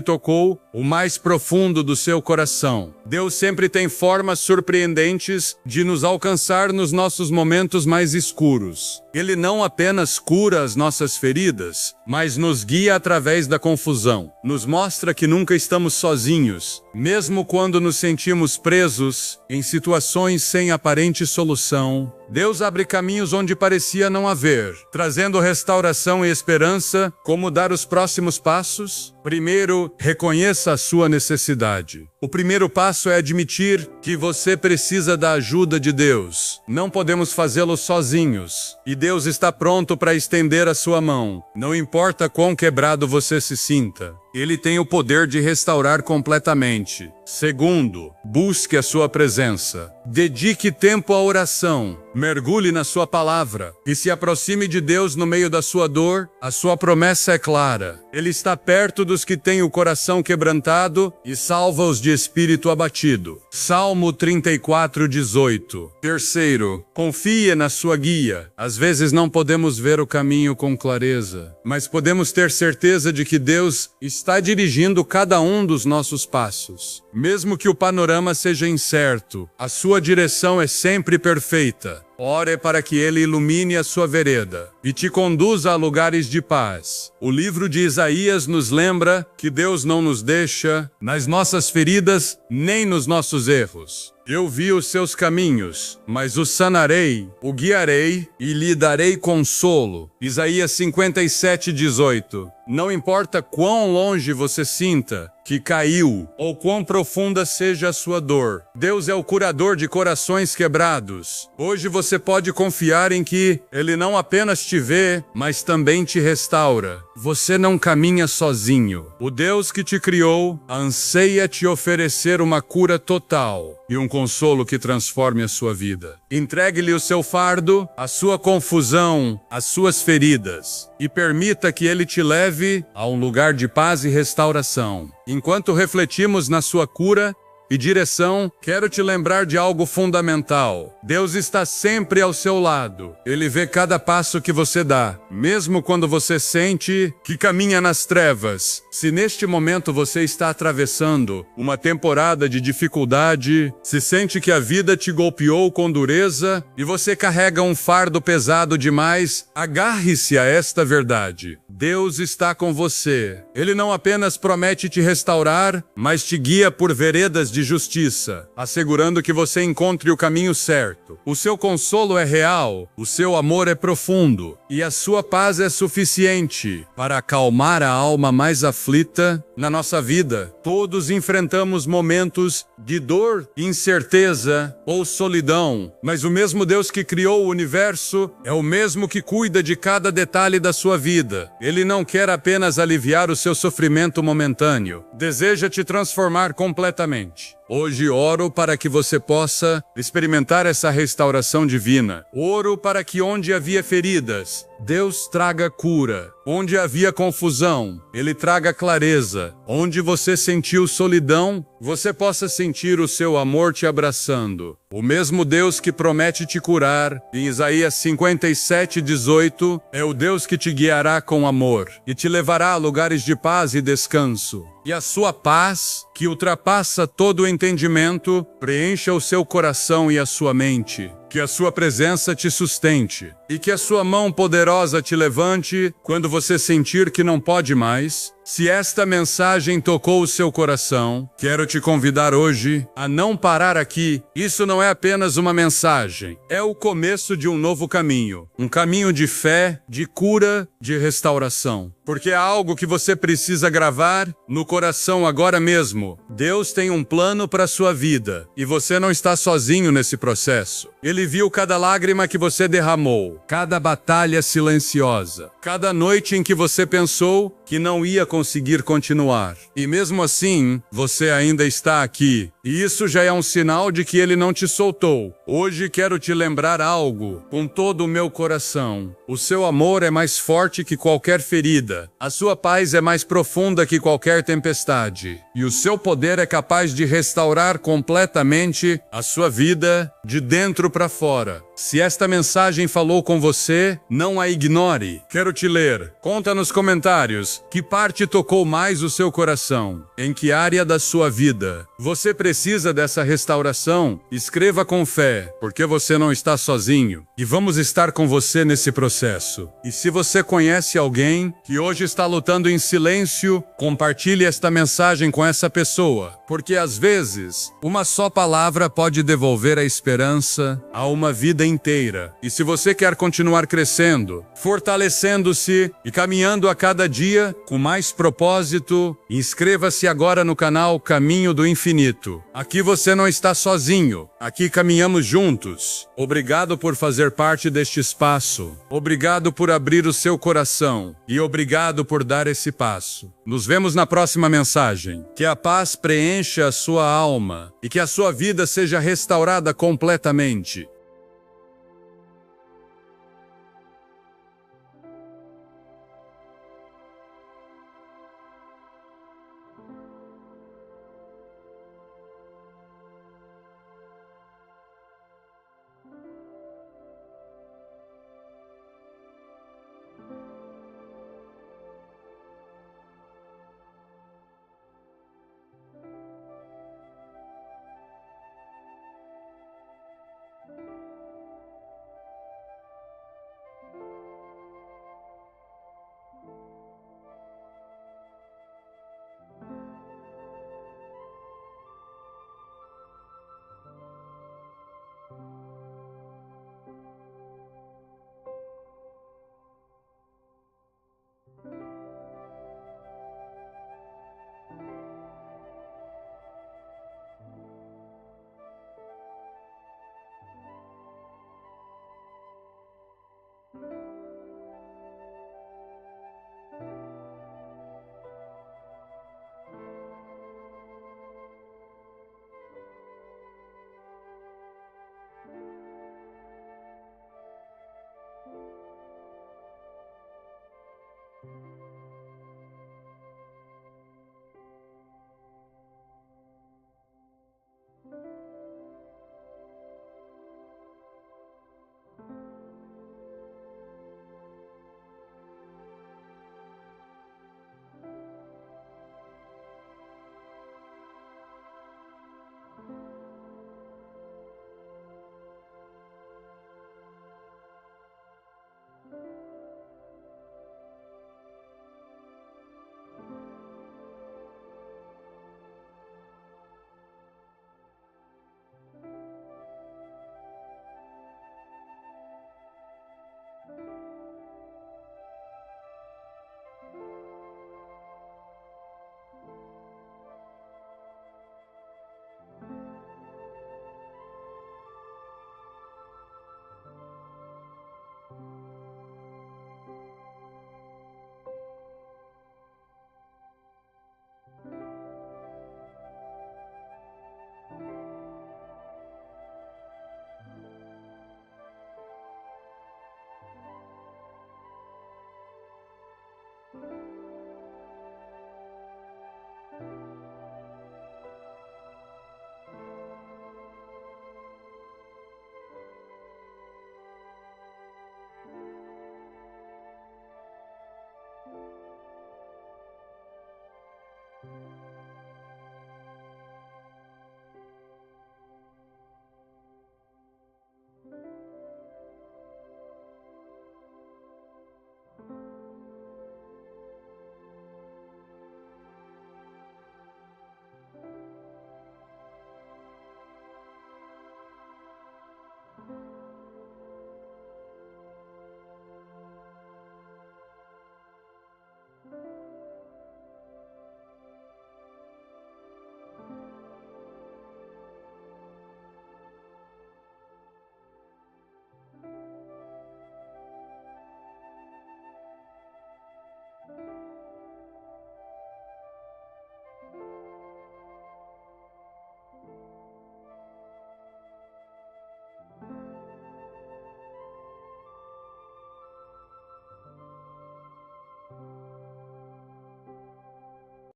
tocou o mais profundo do seu coração. Deus sempre tem formas surpreendentes de nos alcançar nos nossos momentos mais escuros. Ele não apenas cura as nossas feridas, mas nos guia através da confusão. Nos mostra que nunca estamos sozinhos, mesmo quando nos sentimos presos em situações sem aparente solução. Deus abre caminhos onde parecia não haver, trazendo restauração e esperança. Como dar os próximos passos? Primeiro, reconheça a sua necessidade. O primeiro passo é admitir que você precisa da ajuda de Deus. Não podemos fazê-lo sozinhos, e Deus está pronto para estender a sua mão. Não importa quão quebrado você se sinta, Ele tem o poder de restaurar completamente. Segundo, busque a sua presença. Dedique tempo à oração. Mergulhe na sua palavra e se aproxime de Deus no meio da sua dor. A sua promessa é clara. Ele está perto dos que têm o coração quebrantado e salva-os de espírito abatido. Salmo 34:18. Terceiro, confie na sua guia. Às vezes não podemos ver o caminho com clareza, mas podemos ter certeza de que Deus está dirigindo cada um dos nossos passos. Mesmo que o panorama seja incerto, a sua direção é sempre perfeita. Ore para que Ele ilumine a sua vereda e te conduza a lugares de paz. O livro de Isaías nos lembra que Deus não nos deixa nas nossas feridas nem nos nossos erros. Eu vi os seus caminhos, mas o sanarei, o guiarei e lhe darei consolo. Isaías 57:18. Não importa quão longe você sinta que caiu, ou quão profunda seja a sua dor, Deus é o curador de corações quebrados. Hoje você pode confiar em que Ele não apenas te vê, mas também te restaura. Você não caminha sozinho. O Deus que te criou anseia te oferecer uma cura total e um consolo que transforme a sua vida. Entregue-lhe o seu fardo, a sua confusão, as suas feridas, e permita que Ele te leve a um lugar de paz e restauração. Enquanto refletimos na sua cura e direção, quero te lembrar de algo fundamental. Deus está sempre ao seu lado. Ele vê cada passo que você dá, mesmo quando você sente que caminha nas trevas. Se neste momento você está atravessando uma temporada de dificuldade, se sente que a vida te golpeou com dureza e você carrega um fardo pesado demais, agarre-se a esta verdade. Deus está com você. Ele não apenas promete te restaurar, mas te guia por veredas de justiça, assegurando que você encontre o caminho certo. O seu consolo é real, o seu amor é profundo, e a sua paz é suficiente para acalmar a alma mais aflita na nossa vida. Todos enfrentamos momentos de dor, incerteza ou solidão, mas o mesmo Deus que criou o universo é o mesmo que cuida de cada detalhe da sua vida. Ele não quer apenas aliviar o seu sofrimento momentâneo, deseja te transformar completamente. Hoje oro para que você possa experimentar essa restauração divina. Oro para que onde havia feridas, Deus traga cura. Onde havia confusão, Ele traga clareza. Onde você sentiu solidão, você possa sentir o seu amor te abraçando. O mesmo Deus que promete te curar, em Isaías 57:18, é o Deus que te guiará com amor e te levará a lugares de paz e descanso. E a sua paz, que ultrapassa todo o entendimento, preencha o seu coração e a sua mente. Que a sua presença te sustente e que a sua mão poderosa te levante quando você sentir que não pode mais. Se esta mensagem tocou o seu coração, quero te convidar hoje a não parar aqui. Isso não é apenas uma mensagem, é o começo de um novo caminho. Um caminho de fé, de cura, de restauração. Porque há algo que você precisa gravar no coração agora mesmo. Deus tem um plano para a sua vida e você não está sozinho nesse processo. Ele viu cada lágrima que você derramou, cada batalha silenciosa, cada noite em que você pensou que não ia conseguir continuar. E mesmo assim, você ainda está aqui. E isso já é um sinal de que ele não te soltou. Hoje quero te lembrar algo com todo o meu coração. O seu amor é mais forte que qualquer ferida. A sua paz é mais profunda que qualquer tempestade. E o seu poder é capaz de restaurar completamente a sua vida de dentro para fora. Se esta mensagem falou com você, não a ignore. Quero te ler. Conta nos comentários que parte tocou mais o seu coração. Em que área da sua vida você precisa dessa restauração? Escreva com fé, porque você não está sozinho. E vamos estar com você nesse processo. E se você conhece alguém que hoje está lutando em silêncio, compartilhe esta mensagem com essa pessoa. Porque às vezes, uma só palavra pode devolver a esperança a uma vida inteira. E se você quer continuar crescendo, fortalecendo-se e caminhando a cada dia com mais propósito, inscreva-se agora no canal Caminho do Infinito. Aqui você não está sozinho. Aqui caminhamos juntos. Obrigado por fazer parte deste espaço. Obrigado por abrir o seu coração. E obrigado por dar esse passo. Nos vemos na próxima mensagem. Que a paz preencha a sua alma e que a sua vida seja restaurada completamente.